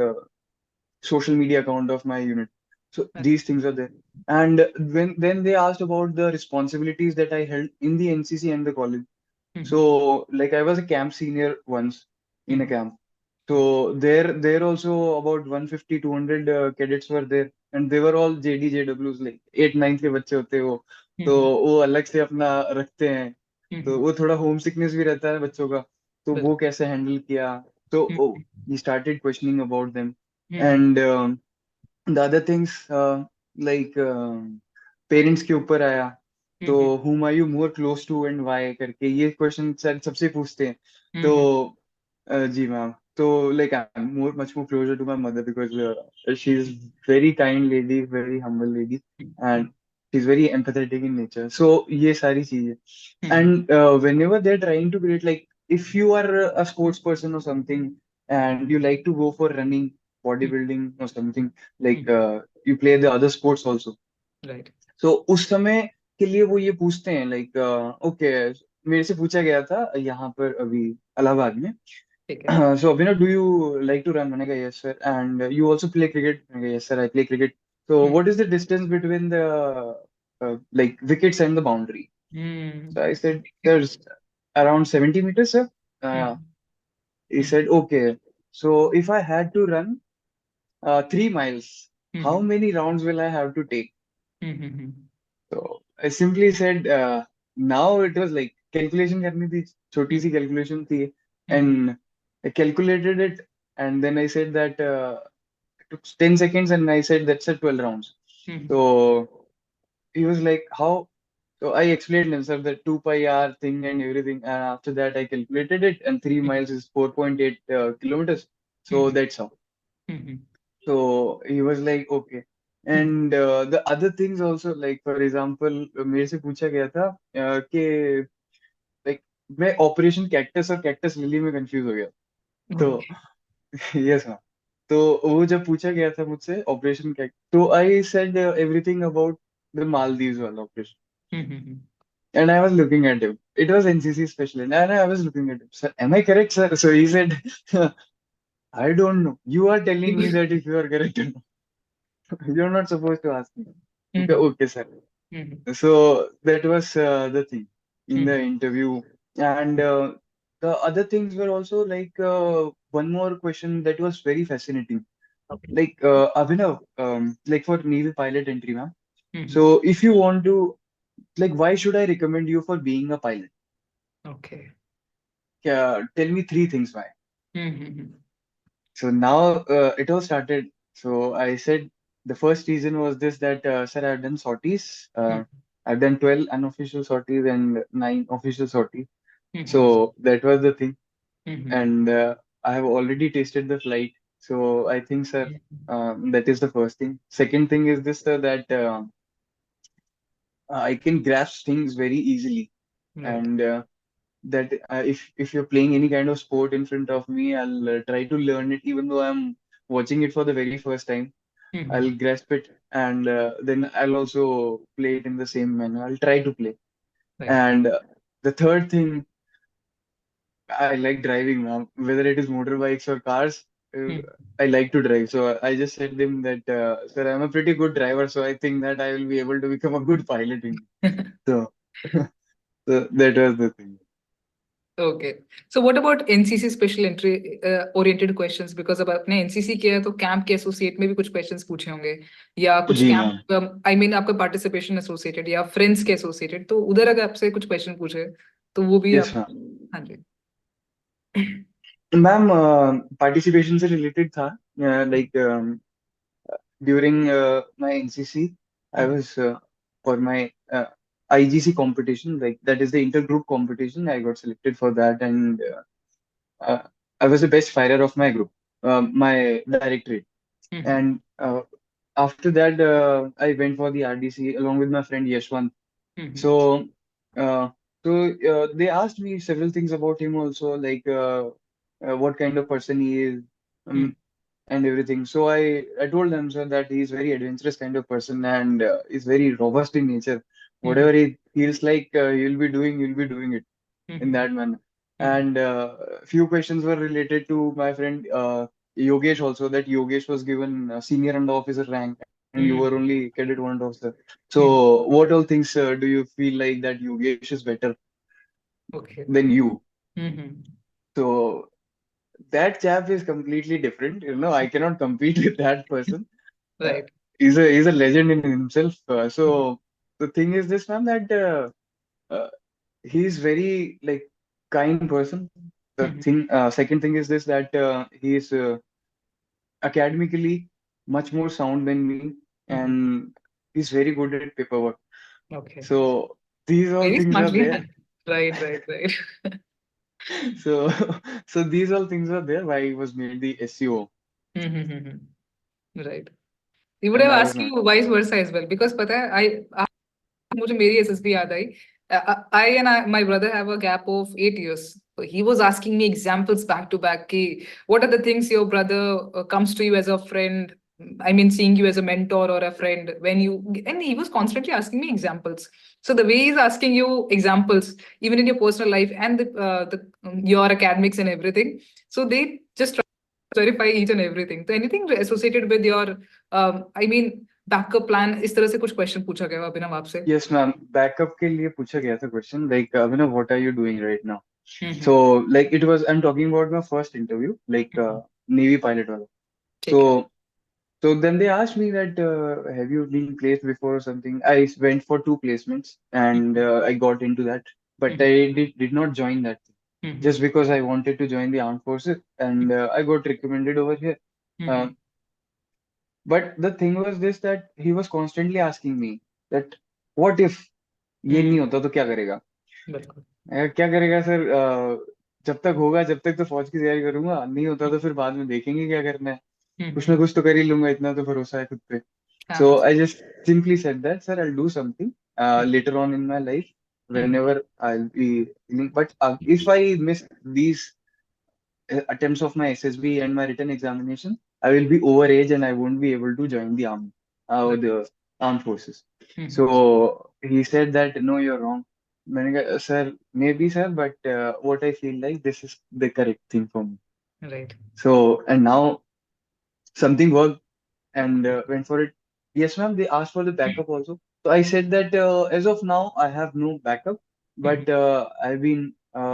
social media account of my unit. So Right. these things are there. And when then they asked about the responsibilities that I held in the NCC and the college. So like I was a camp senior once in a camp. So there also about 150, 200 cadets were there, and they were all JD, JWs, like 8, 9 के बच्चे होते हैं वो. तो वो अलग से अपना रखते हैं. तो वो थोड़ा होम सिकनेस भी रहता है बच्चों का. तो वो कैसे हैंडल किया. तो he started questioning about them. And the other things like parents के ऊपर आया. तो whom are you more close to and why करके ये क्वेश्चन शायद सबसे पूछते हैं. तो जी मैम. तो like I'm much more closer to my mother because she's very kind lady, very humble lady, and she's very empathetic in nature. So ये सारी चीजें. And whenever they're trying to create, like if you are a sports person or something and you like to go for running, bodybuilding or something, like you play the other sports also. Right. So उस समय के लिए वो ये पूछते हैं like okay. मेरे से पूछा गया था यहाँ पर अभी इलाहाबाद में. ठीक है. So Abhinav, do you like to run? मैंने कहा yes sir. And you also play cricket? मैंने कहा yes sir, I play cricket. So what is the distance between the like wickets and the boundary? So I said there's around 70 meters sir. Uh, he said okay. So if I had to run 3 miles, how many rounds will I have to take? So I simply said, now it was like calculation करनी थी, छोटी सी calculation थी, and I calculated it, and then I said that it took 10 seconds, and I said that's a 12 rounds. So he was like, how? So I explained him, sir, the 2 pi r thing and everything, and after that I calculated it, and 3 miles is 4.8 kilometers. So that's how. So he was like, okay. And the other things also, like for example, मेरे से पूछा गया था कि like मैं operation cactus और cactus lily में confuse हो गया. तो यस मैम. तो वो जब पूछा गया था मुझसे ऑपरेशन कैक्टस, तो I said everything about the Maldives वाला operation. And I was looking at him. It was NCC Special Entry, and I was looking at him. Sir, am I correct, sir? So he said, I don't know. You are telling me that if you are correct or not. You're not supposed to ask me. Okay, okay, sir. So that was the thing in the interview. And the other things were also like one more question that was very fascinating. Like Abhinav, like for Navy pilot entry, ma'am. So if you want to, like, why should I recommend you for being a pilot? Okay. Tell me 3 things why. So now it all started. So I said the first reason was this that, sir, I've done sorties. I've done 12 unofficial sorties and 9 official sorties. So that was the thing. And I have already tasted the flight. So I think, sir, that is the first thing. Second thing is this, sir, that I can grasp things very easily. Right. And that if you're playing any kind of sport in front of me, I'll try to learn it, even though I'm watching it for the very first time. I'll grasp it, and then I'll also play it in the same manner. I'll try to play. Right. And the third thing, I like driving now, whether it is motorbikes or cars. I like to drive. So I just said them that, sir, I'm a pretty good driver, so I think that I will be able to become a good pilot. So, so that was the thing. Okay. So what about NCC Special Entry oriented questions? Because अब आपने NCC किया है तो camp के associate में भी कुछ questions पूछे होंगे या कुछ जी कैंप आई मीन आपका पार्टिसिपेशन एसोसिएटेड या फ्रेंड्स के एसोसिएटेड, तो उधर अगर आपसे कुछ क्वेश्चन पूछे तो वो भी Yes, आप. ma'am. हाँ जी. मैम पार्टिसिपेशन से रिलेटेड था, like during my NCC, I hmm was for my IGC competition, like that is the intergroup competition. I got selected for that, and I was the best firer of my group, my directorate. Hmm And after that, I went for the RDC along with my friend Yashwant. Hmm So, uh, they asked me several things about him also, like what kind of person he is. Hmm Um, and everything. So I told them, sir, that he's very adventurous kind of person and is very robust in nature. Hmm Whatever he feels like you'll be doing it in hmm that manner. Hmm And few questions were related to my friend Yogesh also. That Yogesh was given senior under officer rank, and you were hmm only cadet one officer. Hmm So what all things do you feel like that Yogesh is better okay than you? Hmm So that chap is completely different. I cannot compete with that person. Uh, right he's a legend in himself. So the thing is this, man, that he's very like kind person. The thing, second thing is this, that he is academically much more sound than me, and he's very good at paperwork. Okay So these all very things are smartly there. Right right right So so these all things are there. Why he was made the SEO, right You would and have I was asked not. you vice versa as well because पता है मुझे मेरी SSB याद आई I and my brother have a gap of 8 years. So he was asking me examples back to back ki what are the things your brother comes to you as a friend, I mean seeing you as a mentor or a friend when you, and he was constantly asking me examples. So the way he's asking you examples even in your personal life and your academics and everything, so they just try to verify each and everything. So anything associated with your I mean backup plan, इस तरह से कुछ question पूछा गया अभिनव आपसे? Yes, ma'am. Backup के लिए पूछा गया था question, like Abhinav, what are you doing right now? So hmm like it was, I'm talking about my first interview, like hmm, Navy pilot wala. ठीक है. So so then they asked me that have you been placed before or something? I went for two placements and hmm I got into that, but I hmm did not join that hmm just because I wanted to join the armed forces, and I got recommended over here. Uh, hmm but the thing was this, that he was constantly asking me that what if ये हम्म, नहीं होता तो क्या करेगा? बिल्कुल. क्या करेगा sir? जब तक होगा जब तक तो फौज की तैयारी करूंगा, नहीं होता तो फिर बाद में देखेंगे क्या करना है, कुछ ना हम्म, कुछ तो कर ही लूंगा, इतना तो भरोसा है खुद पे. हाँ So हाँ. I just simply said that, sir, I'll do something later on in my life hmm whenever I'll be feeling. But if I miss these attempts of my SSB and my written examination, I will be over age and I won't be able to join the army or right. the armed forces. Hmm So he said that no, you're wrong. मैंने कहा, sir, maybe sir, but what I feel like this is the correct thing for me. Right. So and now something worked and went for it. Yes, ma'am. They asked for the backup also. So I said that as of now, I have no backup, hmm but I've been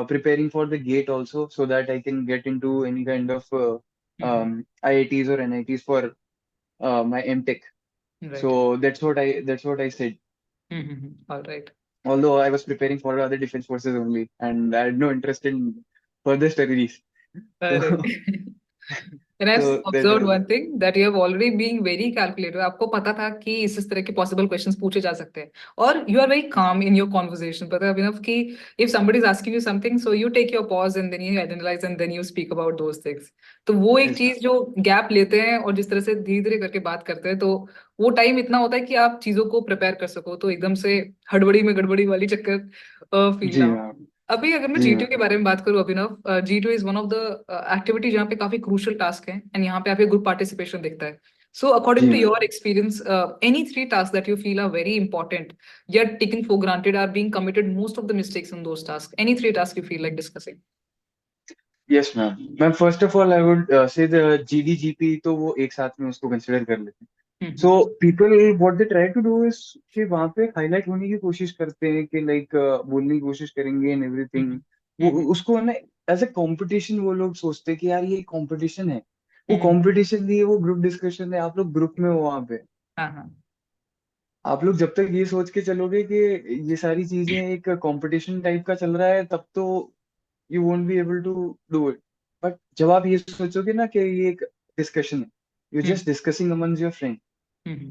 preparing for the gate also so that I can get into any kind of IITs or NITs for my MTech. Right. So that's what I said. Alright. Although I was preparing for other defense forces only, and I had no interest in further studies. अरे. So And I've so that observed was one it. thing that you have already been very calculated. आपको पता था कि इस तरह के possible questions पूछे जा सकते हैं. और you are very calm in your conversation. पता है अभिनव कि if somebody is asking you something, so you take your pause and then you analyze and then you speak about those things. तो वो एक Yes, ma'am. चीज जो gap लेते हैं और जिस तरह से धीरे धीरे करके बात करते हैं, तो वो टाइम इतना होता है कि आप चीजों को प्रिपेयर कर सको, तो एकदम से हड़बड़ी में गड़बड़ी वाली चक्कर फील ना जी हो. मैम. अभी अगर मैं जी जीटीयू मैम. के बारे में बात करूं Abhinav, GTU is one of the activity जहाँ पे काफी क्रूशियल टास्क है एंड यहाँ पे आपके ग्रुप पार्टिसिपेशन दिखता है. सो अकॉर्डिंग जी to ma'am. Your experience, any three task that you feel are very important yet taken for granted are being committed most of the mistakes in those tasks. Any three tasks you feel like discussing? Yes ma'am. Ma'am first of all I would say the GDGP, तो वो एक साथ में उसको consider कर लेते हैं. So hmm people what they try to do is कि वहां पे हाईलाइट होने की कोशिश करते हैं कि लाइक बोलने की कोशिश करेंगे एंड एवरीथिंग. वो हम्म उसको ना एज ए कंपटीशन वो लोग सोचते हैं कि यार ये कंपटीशन है. वो हम्म कंपटीशन नहीं है, वो ग्रुप डिस्कशन है. आप लोग ग्रुप में हो वहां पे. हाँ हाँ. आप लोग जब तक ये सोच के चलोगे कि ये सारी चीजें एक कंपटीशन टाइप का चल रहा है, तब तो you won't be able to do it. But जब आप ये सोचोगे ना कि ये एक डिस्कशन है, you just discussing amongst your friend,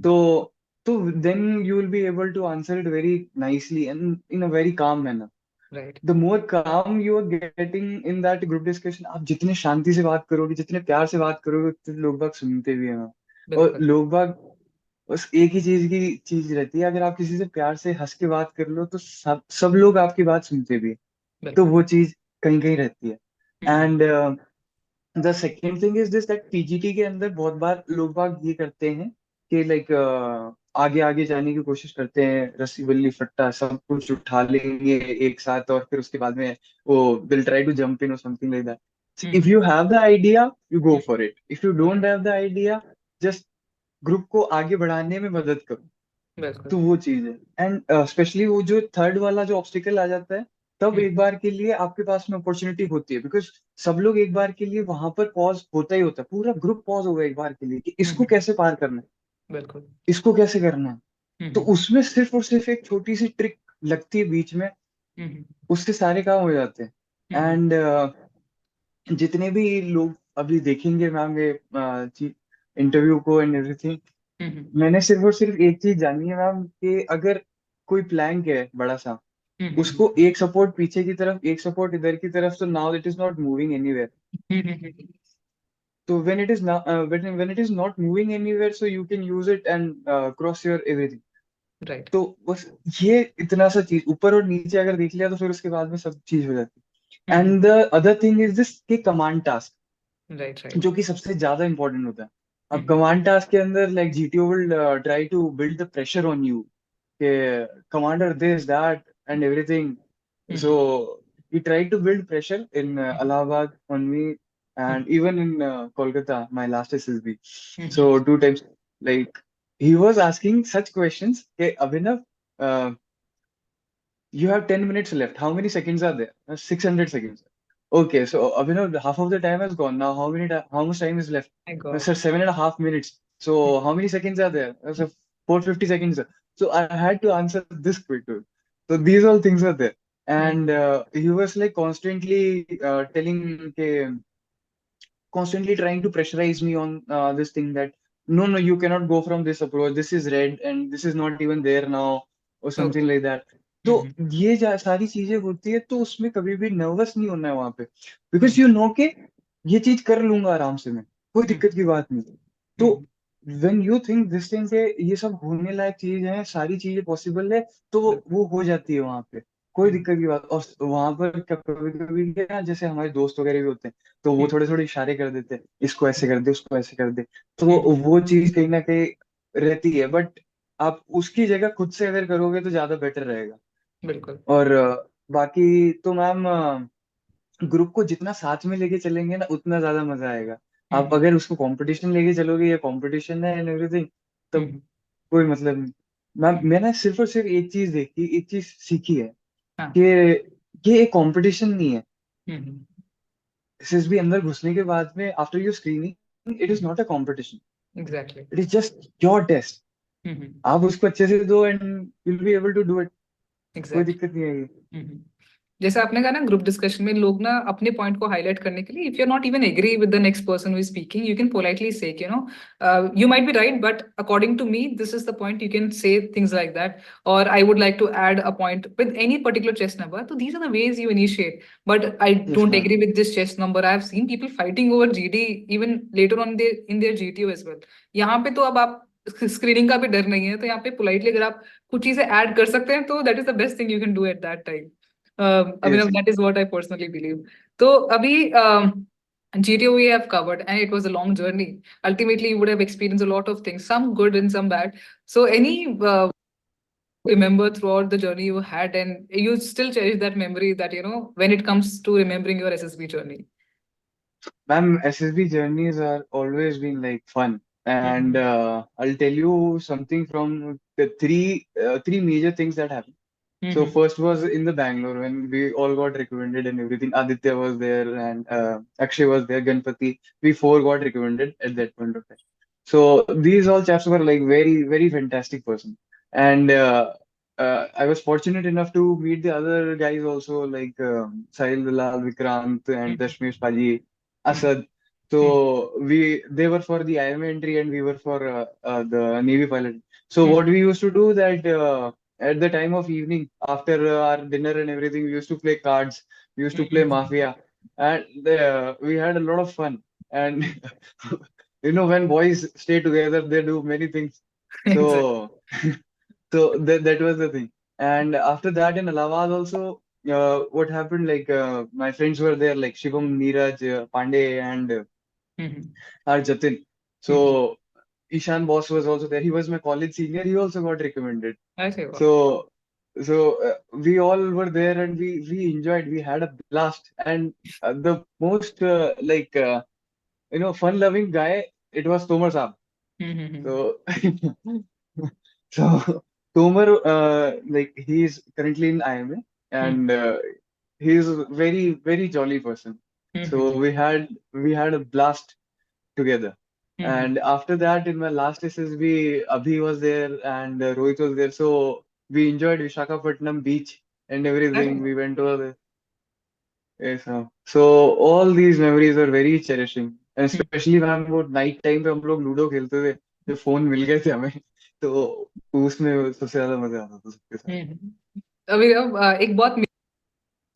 तो तो then you will be able to answer it very nicely and in a very calm manner. Right The more calm you are getting in that group discussion, आप जितने शांति से बात करोगे, जितने प्यार से बात करोगे, उतने लोग बाग सुनते भी हैं। और बिल्कुल लोग बाग बस एक ही चीज रहती है, अगर आप किसी से प्यार से हंस के बात कर लो तो सब सब लोग आपकी बात सुनते भी हैं। तो बिल्कुल वो चीज कहीं कहीं रहती है। Hmm and the second thing is this, that PGT के अंदर बहुत बार लोग बाग ये करते हैं कि लाइक आगे आगे जाने की कोशिश करते हैं, रस्सी बल्ली फट्टा सब कुछ उठा लेंगे एक साथ, और फिर उसके बाद में वो will try to jump in और something like that. If hmm you have the idea, you go hmm for it. If you don't have the idea, just group को आगे बढ़ाने में मदद करो। बिल्कुल तो वो चीज है। एंड स्पेशली वो जो थर्ड वाला जो ऑब्स्टिकल आ जाता है, तब हम्म एक बार के लिए आपके पास में अपॉर्चुनिटी होती है, बिकॉज सब लोग एक बार के लिए वहां पर पॉज होता ही होता है, पूरा ग्रुप पॉज होगा एक बार के लिए कि इसको हम्म कैसे पार करना है, बिल्कुल इसको कैसे करना है। तो हम्म उसमें सिर्फ और सिर्फ एक छोटी सी ट्रिक लगती है बीच में, हम्म उससे सारे काम हो जाते हैं। हम्म एंड जितने भी लोग अभी देखेंगे मैम ये इंटरव्यू को एंड एवरीथिंग, हम्म मैंने सिर्फ और सिर्फ एक चीज जानी है मैम, कि अगर कोई प्लैंक है बड़ा सा, हम्म उसको एक सपोर्ट पीछे की तरफ, एक सपोर्ट इधर की तरफ, तो now it is not moving anywhere. तो when it is not moving anywhere, so you can use it and cross your everything. Right तो बस ये इतना सा चीज ऊपर और नीचे अगर देख लिया, तो फिर उसके बाद में सब चीज हो जाती है। And the other thing is this, कि कमांड टास्क, राइट राइट जो कि सबसे ज्यादा इंपॉर्टेंट होता है। अब कमांड टास्क के अंदर like GTO will try to build the pressure on you, के commander this that and everything. So he tried to build pressure in Allahabad on me, and even in Kolkata, my last SSB. So two times, like he was asking such questions. Hey, Abhinav, uh, you have 10 minutes left. How many seconds are there? 600 seconds. Okay, so Abhinav, half of the time has gone. Now, how much time is left? My Sir, God 7.5 minutes. So, how many seconds are there? Sir, 450 seconds. So, I had to answer this quickly. So, these all things are there. And he was like constantly telling, okay, constantly trying to pressurize me on this thing, that no, you cannot go from this approach, this is red and this is not even there now, or something okay like that. तो ये सारी चीजें होती है, तो उसमें कभी भी नर्वस नहीं होना है वहां पे, बिकॉज यू नो के ये चीज कर लूंगा आराम से मैं, कोई दिक्कत की बात नहीं। तो when you think this thing के ये सब होने लायक चीज है, सारी चीजें पॉसिबल है, तो वो हो जाती है वहां पे, कोई दिक्कत की बात। और वहां पर कभी कभी क्या, जैसे हमारे दोस्त वगैरह भी होते हैं, तो वो थोड़े थोड़े इशारे कर देते हैं, इसको ऐसे कर दे, उसको ऐसे कर दे। तो वो चीज कहीं ना कहीं रहती है, बट आप उसकी जगह खुद से अगर करोगे तो ज्यादा बेटर रहेगा। बिल्कुल और बाकी तो मैम, ग्रुप को जितना साथ में लेके चलेंगे ना, उतना ज्यादा मजा आएगा। आप अगर उसको कंपटीशन लेके चलोगे, ये कंपटीशन है एंड एवरीथिंग, तब कोई मतलब नहीं। मैम मैंने सिर्फ और सिर्फ एक चीज देखी, एक चीज सीखी है, हाँ कि ये एक कंपटीशन नहीं है। एसएसबी अंदर घुसने के बाद में, after your screening, it is not a competition, exactly it is just your test. आप उसको अच्छे से दो and you'll be able to do it, कोई एग्जैक्टली दिक्कत नहीं आएगी। जैसे आपने कहा ना ग्रुप डिस्कशन में लोग ना अपने पॉइंट को हाईलाइट करने के लिए if you are not even agree with the next person who is speaking you can politely से you might be right but according to me this is the point you can say things like that or I would like to add a point with any particular chess number so these are the ways you initiate but I yes don't ma'am. agree with this chess number I have seen people fighting over GD even later on in their GTO as well यहाँ पे तो अब आप screening का भी डर नहीं है तो यहाँ पे पोलाइटली अगर आप कुछ चीजें ऐड कर सकते हैं तो that is the best thing you can do at that time yes. Abhinav, that is what I personally believe. So, Abhi, GTO we have covered, and it was a long journey. Ultimately, you would have experienced a lot of things, some good and some bad. So, any remember throughout the journey you had, and you still cherish that memory that when it comes to remembering your SSB journey. Ma'am, SSB journeys are always been like fun, and Mm-hmm. I'll tell you something from the three major things that happened. So Mm-hmm. first was in the Bangalore when we all got recommended and everything. Aditya was there and Akshay was there, Ganpati. We four got recommended at that point of time. So these all chaps were like very, very fantastic person. And I was fortunate enough to meet the other guys also, like Sahil Dalal, Vikrant and Dashmesh Paji. Asad. So they were for the IMA entry and we were for the Navy pilot. So what we used to do that at the time of evening after our dinner and everything, we used to play cards. We used to play Mafia, and we had a lot of fun. And when boys stay together, they do many things. Exactly. So that was the thing. And after that in Allahabad also, what happened, like my friends were there, like Shivam, Neeraj, Pandey, and our Jatin. So Ishan boss was also there. He was my college senior. He also got recommended. अरे वाह. So we all were there and we enjoyed. We had a blast. And the most fun-loving guy, it was Tomar Saab. So so Tomar, like he's currently in IMA and he's a very very jolly person. So we had a blast together. And after that, in my last SSB, Abhi was there and Rohit was there. So we enjoyed Visakhapatnam beach and everything. अरे We went over there. Yes, so all these memories are very cherishing. And especially ma'am वो night time पे हम लोग ludo खेलते थे, जो phone मिल गए थे हमें, तो उसमें सबसे ज्यादा मजा आता था सबके साथ. अभी अब एक बहुत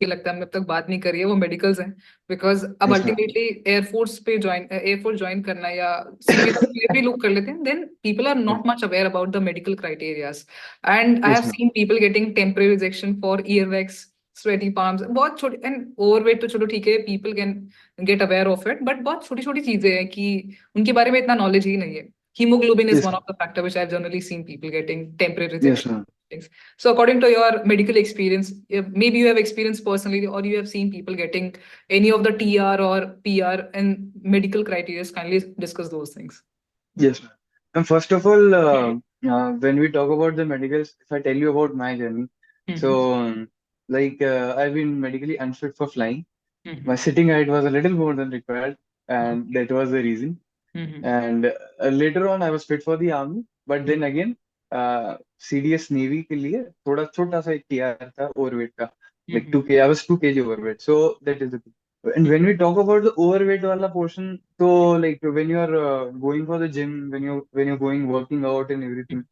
लगता है हमने अब तक बात नहीं करी है, वो मेडिकल्स हैं. बिकॉज अब Yes, ma'am. Ultimately air force join करना या सीबीएसई भी लोग कर लेते हैं, then people are Yes, not much aware about the medical criterias. And I have yes, ma'am. Seen people getting temporary rejection for earwax, sweaty palms, बहुत छोटी. And overweight तो चलो ठीक है, people can get aware of it, but बहुत छोटी छोटी चीजें हैं कि उनके बारे में इतना नॉलेज ही नहीं है. Hemoglobin is Yes, one ma'am. of the factor which I've generally seen people getting temporary Yes, rejection. ma'am. So according to your medical experience, maybe you have experienced personally or you have seen people getting any of the TR or PR and medical criteria. Kindly discuss those things. Yes, ma'am. And first of all, when we talk about the medicals, if I tell you about my journey, so I've been medically unfit for flying. My sitting height was a little more than required, and that was the reason. And later on, I was fit for the army, but then again, CDS Navy के लिए थोड़ा छोटा सा एक TR था overweight का, like 2K. I was 2 kg overweight, so that is the thing. And when we talk about the overweight वाला portion, so like when you are going for the gym, when you're going working out and everything,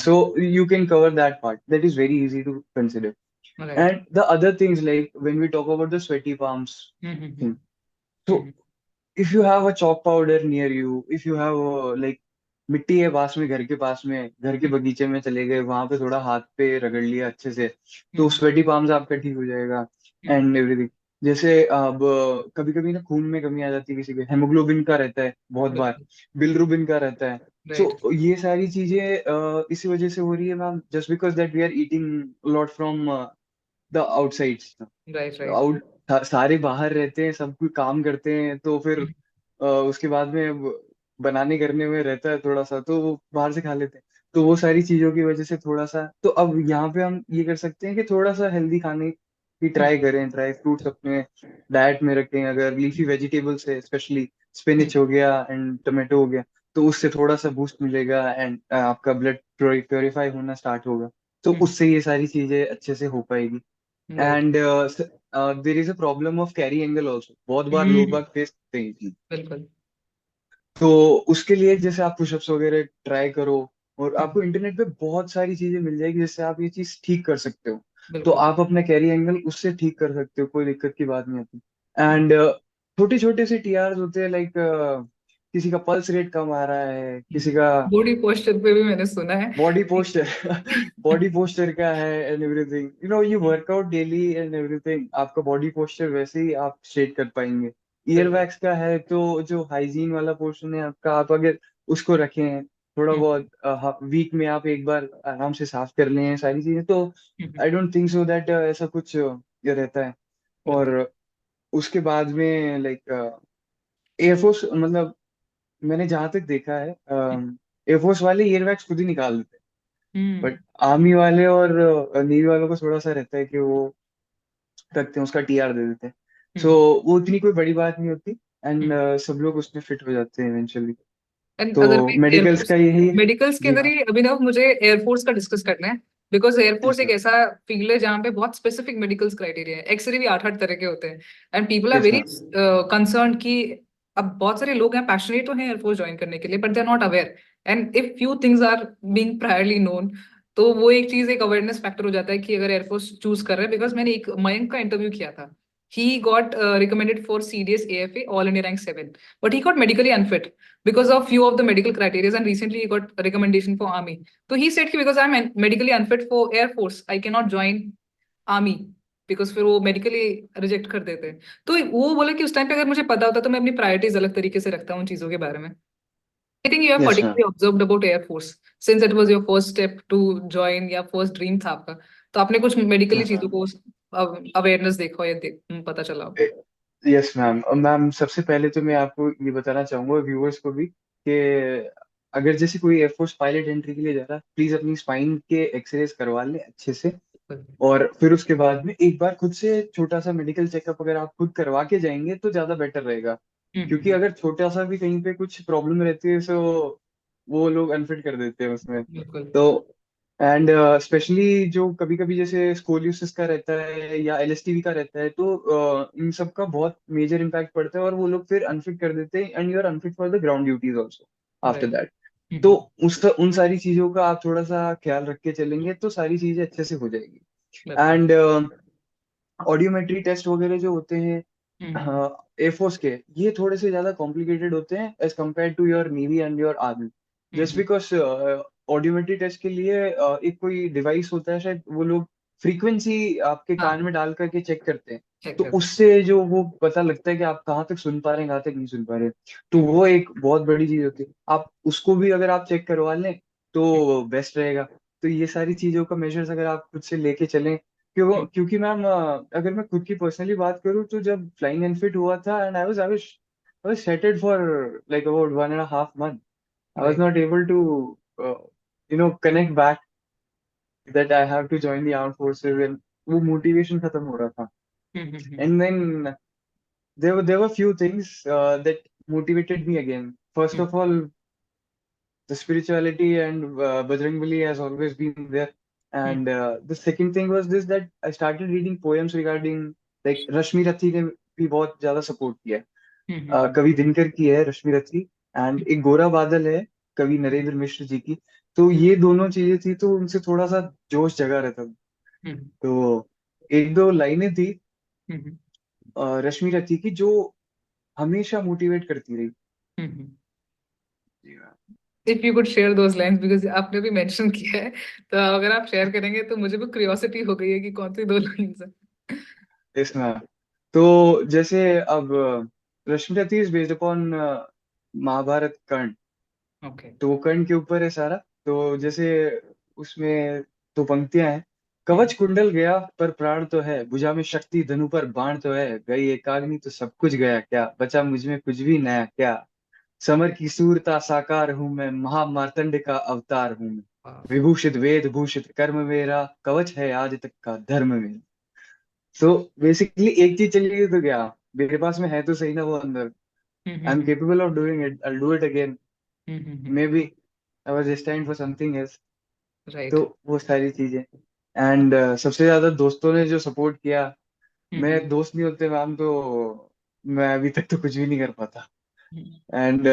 so you can cover that part. That is very easy to consider. Right. And the other things, like when we talk about the sweaty palms thing, so if you have a chalk powder near you, if you have like मिट्टी है पास में, घर के पास में, घर के बगीचे में चले गए, वहां पे थोड़ा हाथ पे रगड़ लिया अच्छे से, तो स्वेटी पाम्स आपका ठीक हो जाएगा एंड एवरीथिंग. जैसे अब कभी कभी ना खून में कमी आ जाती है किसी के, हेमोग्लोबिन का रहता है बहुत बार, बिलरुबिन का रहता है. Right. सो ये सारी चीजें इसी वजह से हो रही है ma'am, just because that we are eating lot from the outsides. Right. Right. Out सारे बाहर रहते हैं, सब कोई काम करते हैं, तो फिर उसके बाद में बनाने करने में रहता है थोड़ा सा, तो वो बाहर से खा लेते हैं. तो वो सारी चीजों की वजह से थोड़ा सा, तो अब यहाँ पे हम ये कर सकते हैं कि थोड़ा सा हेल्दी खाने की ट्राई करें, ड्राई फ्रूट्स अपने डाइट में रखें. अगर लीफी वेजिटेबल्स है, स्पेशली स्पिनिच हो गया एंड टमाटो हो गया, तो उससे थोड़ा सा बूस्ट मिलेगा एंड आपका ब्लड प्योरीफाई होना स्टार्ट होगा, तो उससे ये सारी चीजें अच्छे से हो पाएगी. Right. And there is a problem of carry angle also, बहुत बार लोग बाग फेस करते हैं ये चीज. बिल्कुल. तो उसके लिए जैसे आप पुशअप्स वगैरह ट्राई करो, और आपको इंटरनेट पे बहुत सारी चीजें मिल जाएगी जिससे आप ये चीज ठीक कर सकते हो. तो बिल्कुल. आप अपना कैरी एंगल उससे ठीक कर सकते हो, कोई दिक्कत की बात नहीं आती. एंड छोटे छोटे से टीआर होते हैं, लाइक किसी का पल्स रेट कम आ रहा है, किसी का बॉडी पोस्चर पे भी मैंने सुना है. बॉडी पोस्टर बॉडी पोस्टर का है and everything, you workout daily and everything, आपका बॉडी पोस्चर वैसे ही आप स्ट्रेट कर पाएंगे. ईयर बिल्कुल. वैक्स का है, तो जो हाइजीन वाला पोर्शन है आपका, आप अगर उसको रखें थोड़ा बहुत, वीक में आप एक बार आराम से साफ कर लें सारी चीजें, तो I don't think so that ऐसा कुछ ये रहता है. बिल्कुल. और उसके बाद में लाइक एयरफोर्स, मतलब मैंने जहां तक देखा है, एयरफोर्स वाले ईयर वैक्स खुद ही निकाल देते हैं, बट आर्मी वाले और नेवी वालों को थोड़ा सा रहता है कि वो रखते हैं, उसका टीआर दे देते हैं. सो वो उतनी कोई बड़ी बात नहीं होती एंड सब लोग उसमें फिट हो जाते हैं इवेंचुअली. एंड तो अगर मैं मेडिकल्स एयरफोर्स का यही. मेडिकल्स के जी अंदर हाँ. ही अभिनव, मुझे एयरफोर्स का डिस्कस करना है. बिकॉज एयरफोर्स Yes, एक ma'am. ऐसा फील्ड है जहाँ पे बहुत स्पेसिफिक मेडिकल क्राइटेरिया है, एक्सरे भी 8-8 तरह के होते हैं, and people are Yes, very ma'am. Concern कि अब बहुत सारे लोग हैं पैशनेट तो हैं एयरफोर्स ज्वाइन करने के लिए, but they are not aware, and if few things are being priorly known, तो वो एक चीज एक अवेयरनेस फैक्टर हो जाता है कि अगर एयरफोर्स चूज कर रहे हैं। बिकॉज मैंने एक मयंक का इंटरव्यू किया था, he got recommended for CDS AFA All India Rank 7, but he got medically unfit because of few of the medical criteria, and recently he got a recommendation for army. So he said कि because I'm medically unfit for air force I cannot join army, because फिर वो medically reject कर देते हैं। तो वो बोले कि उस टाइम पे अगर मुझे पता होता तो मैं अपनी प्रायोरिटीज अलग तरीके से रखता हूँ उन चीजों के बारे में। I think you have Yes, ma'am. particularly observed about Air Force since it was your first step to join या first dream था आपका, तो आपने कुछ मेडिकली Yes, चीजों ma'am. को अवेयरनेस देखा या पता चला हो? Yes ma'am. मैम सबसे पहले तो मैं आपको ये बताना चाहूंगा व्यूअर्स को भी कि अगर जैसे कोई एयरफोर्स पायलट एंट्री के लिए जा रहा है, प्लीज अपनी स्पाइन के एक्सरेज करवा लें अच्छे से। और फिर उसके बाद में एक बार खुद से छोटा सा मेडिकल चेकअप अगर आप खुद करवा के जाएंगे तो ज्यादा बेटर रहेगा। क्योंकि हम्म, अगर छोटा सा भी कहीं पे कुछ प्रॉब्लम रहती है तो वो लोग अनफिट कर देते हैं उसमें। बिल्कुल। तो एंड स्पेशली जो कभी कभी जैसे स्कोलियोसिस का रहता है या एलएसटीवी का रहता है, तो इन सब का बहुत मेजर इम्पैक्ट पड़ता है और वो लोग फिर अनफिट कर देते हैं, and you are unfit for the ground duties also after right. That. तो उन सारी चीजों का आप थोड़ा सा ख्याल रख के चलेंगे तो सारी चीजें अच्छे से हो जाएगी। बिल्कुल। एंड ऑडियोमेट्री टेस्ट वगैरह जो होते हैं हम्म, एयरफोर्स के, ये थोड़े से ज्यादा कॉम्प्लिकेटेड होते हैं as compare to your navy and your army. Just hmm, because audiometry test के लिए एक कोई डिवाइस होता है शायद, वो लोग फ्रीक्वेंसी आपके कान हाँ, में डाल करके चेक करते हैं। चेक तो करते उससे जो वो पता लगता है कि आप कहाँ तक सुन पा रहे हैं कहाँ तक नहीं सुन पा रहे। तो हैं। वो एक बहुत बड़ी चीज होती है, आप उसको भी अगर आप चेक करवा लें तो बेस्ट रहेगा। तो ये सारी चीजों का मेजर्स अगर आप खुद से लेके चलें, क्योंकि मैम अगर मैं खुद की पर्सनली बात करूँ तो जब फ्लाइंग अनफिट हुआ था and I was seated for like about 1.5 month, I was right. Not able to connect back that I have to join the armed forces, and वो मोटिवेशन खत्म हो रहा था। And then there were few things that motivated me again. First of all, the spirituality and Bajrangbali has always been there. And the second thing was this, that I started reading poems regarding like रश्मि रथी ने भी बहुत ज्यादा support किया है। कवि दिनकर की है रश्मि रथी, एंड एक गोरा बादल है कवि नरेंद्र मिश्र जी की। तो ये दोनों चीजें थी तो उनसे थोड़ा सा जोश जगा रहता था। तो एक दो लाइनें थी रश्मि रथी की जो हमेशा मोटिवेट करती रही। जी हाँ। If you could share those lines, because आपने भी मेंशन किया है, तो अगर आप शेयर करेंगे तो मुझे भी क्यूरियोसिटी हो गई है कि कौन सी दो लाइंस है। इसमें तो जैसे अब Rashmirathi is based upon Mahabharata Karna. Okay. तो वो कर्ण के ऊपर है सारा। तो जैसे उसमें दो पंक्तियां हैं। कवच कुंडल गया पर प्राण तो है, भुजा में शक्ति धनु पर बाण तो है, गई एकाग्नि तो सब कुछ गया क्या, बचा मुझ में कुछ भी नया क्या, समर की सूरता साकार हूं मैं, महामार्तंड का अवतार हूं मैं, विभूषित वेद भूषित कर्म मेरा, कवच है आज तक का धर्म मेरा। सो बेसिकली एक चीज चली गई तो क्या, मेरे पास में है तो सही ना वो अंदर। I am capable of doing it, I do it again, maybe I was destined for something else. तो राइट। वो सारी चीजें। एंड सबसे ज्यादा दोस्तों ने जो सपोर्ट किया, मेरे दोस्त नहीं होते मैम तो मैं अभी तक तो कुछ भी नहीं कर पाता। And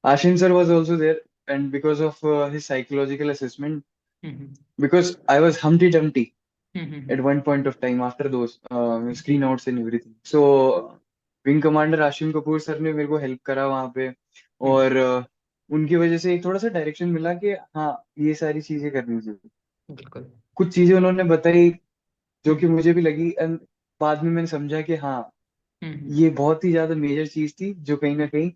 Ashin sir was also there, and because of his psychological assessment, because I was Humpty Dumpty at one point of time after those screen outs and everything. So wing commander Ashim Kapoor sir ने मेरे को help करा वहां पे। और उनकी वजह से एक थोड़ा सा डायरेक्शन मिला कि हाँ ये सारी चीजें करनी चाहिए। बिल्कुल। कुछ चीजें उन्होंने बताई जो कि मुझे भी लगी, एंड बाद में मैंने समझा कि हाँ ये बहुत ही ज्यादा मेजर चीज थी जो कहीं ना कहीं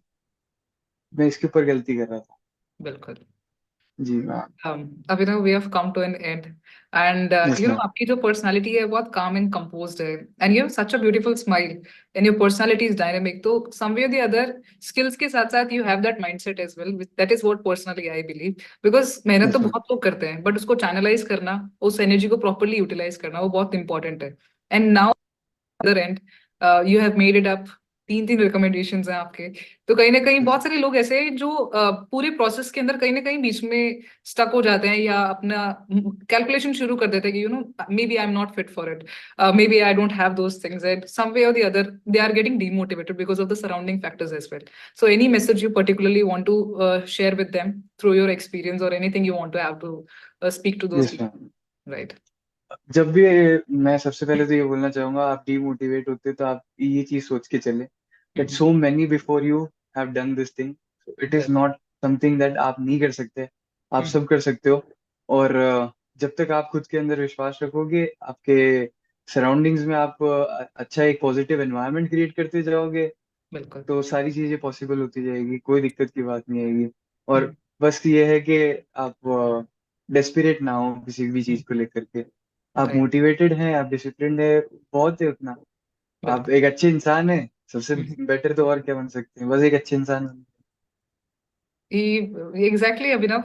मैं इसके ऊपर गलती कर रहा था। बिल्कुल। जी ma'am. Abhinav, we have come to an end, and yes ma'am. आपकी जो पर्सनालिटी है बहुत काम एंड कंपोज्ड है, and you have such a beautiful smile, and your personality is dynamic, तो समवे द अदर स्किल्स के साथ साथ you have that mindset as well, that is what personally I believe. Because मेहनत तो yes ma'am. बहुत लोग करते हैं, बट उसको चैनलाइज करना, उस एनर्जी को प्रॉपरली यूटिलाइज करना, वो बहुत इंपॉर्टेंट है। And now other end, you have made it up 3 recommendations हैं आपके। तो कहीं ना कहीं बहुत सारे लोग ऐसे हैं जो पूरे प्रोसेस के अंदर कहीं ना कहीं बीच में स्टक हो जाते हैं या अपना कैलकुलेशन शुरू कर देते हैं कि maybe I am not fit for it, maybe I don't have those things, and some way or the other they are getting demotivated because of the surrounding factors as well. So any message you particularly want to share with them through your experience, or anything you want to have to speak to those yes people, ma'am. right? जब भी मैं सबसे पहले तो ये बोलना चाहूंगा, आप डीमोटिवेट होते तो आप ये चीज सोच के चले that Mhm. So many before you have done this thing, it is Right. Not something that आप नहीं कर सकते, आप Mhm. सब कर सकते हो। और जब तक आप खुद के अंदर विश्वास रखोगे, आपके सराउंडिंग्स में आप अच्छा एक पॉजिटिव एनवायरनमेंट क्रिएट करते जाओगे, बिल्कुल. तो सारी चीजें पॉसिबल होती जाएगी, कोई दिक्कत की बात नहीं आएगी। और Mhm. बस ये है कि आप डेस्परेट ना हो किसी भी चीज को लेकर के, आप Right. मोटिवेटेड हैं, आप डिसिप्लिन्ड है, बहुत है उतना। आप बिल्कुल. एक अच्छे इंसान है, सबसे Mhm. बेटर तो और क्या बन सकते हैं, बस एक अच्छे इंसान बनना। एग्जैक्टली अभिनव,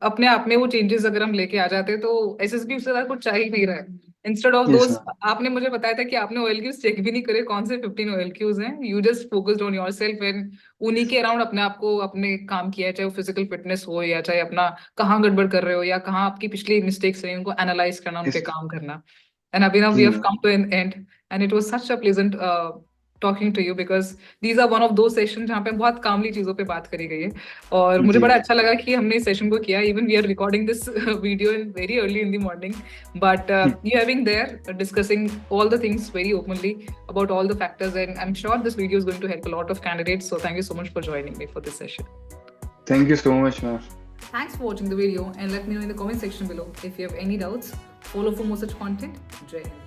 अपने आप में वो चेंजेस अगर हम लेके आ जाते तो एसएसबी उससे ज्यादा कुछ चाहिए नहीं रहा है. Instead of yes those, ma'am. आपने मुझे बताया था कि आपने OLQs चेक भी नहीं करे कौन से 15 OLQs हैं. You just focused on yourself and उन्हीं के अराउंड अपने आप को अपने काम किया है, चाहे वो फिजिकल फिटनेस हो या चाहे अपना कहाँ गड़बड़ कर रहे हो या कहाँ आपकी पिछली मिस्टेक्स रही उनको एनालाइज करना, उन पे यस काम करना. And Abhinav, we जी have ma'am. come to an end, and it was such a pleasant talking to you because these are one of those sessions जहाँ पे बहुत कामली चीजों पे बात करी गई है. और मुझे जी बड़ा अच्छा लगा कि हमने इस सेशन को किया. Even we are recording this video in very early in the morning, but you having there discussing all the things very openly about all the factors, and I'm sure this video is going to help a lot of candidates. So thank you so much for joining me for this session. Thank you so much ma'am. Thanks for watching the video, and let me know in the comment section below if you have any doubts. Follow for more such content. Jai Hind.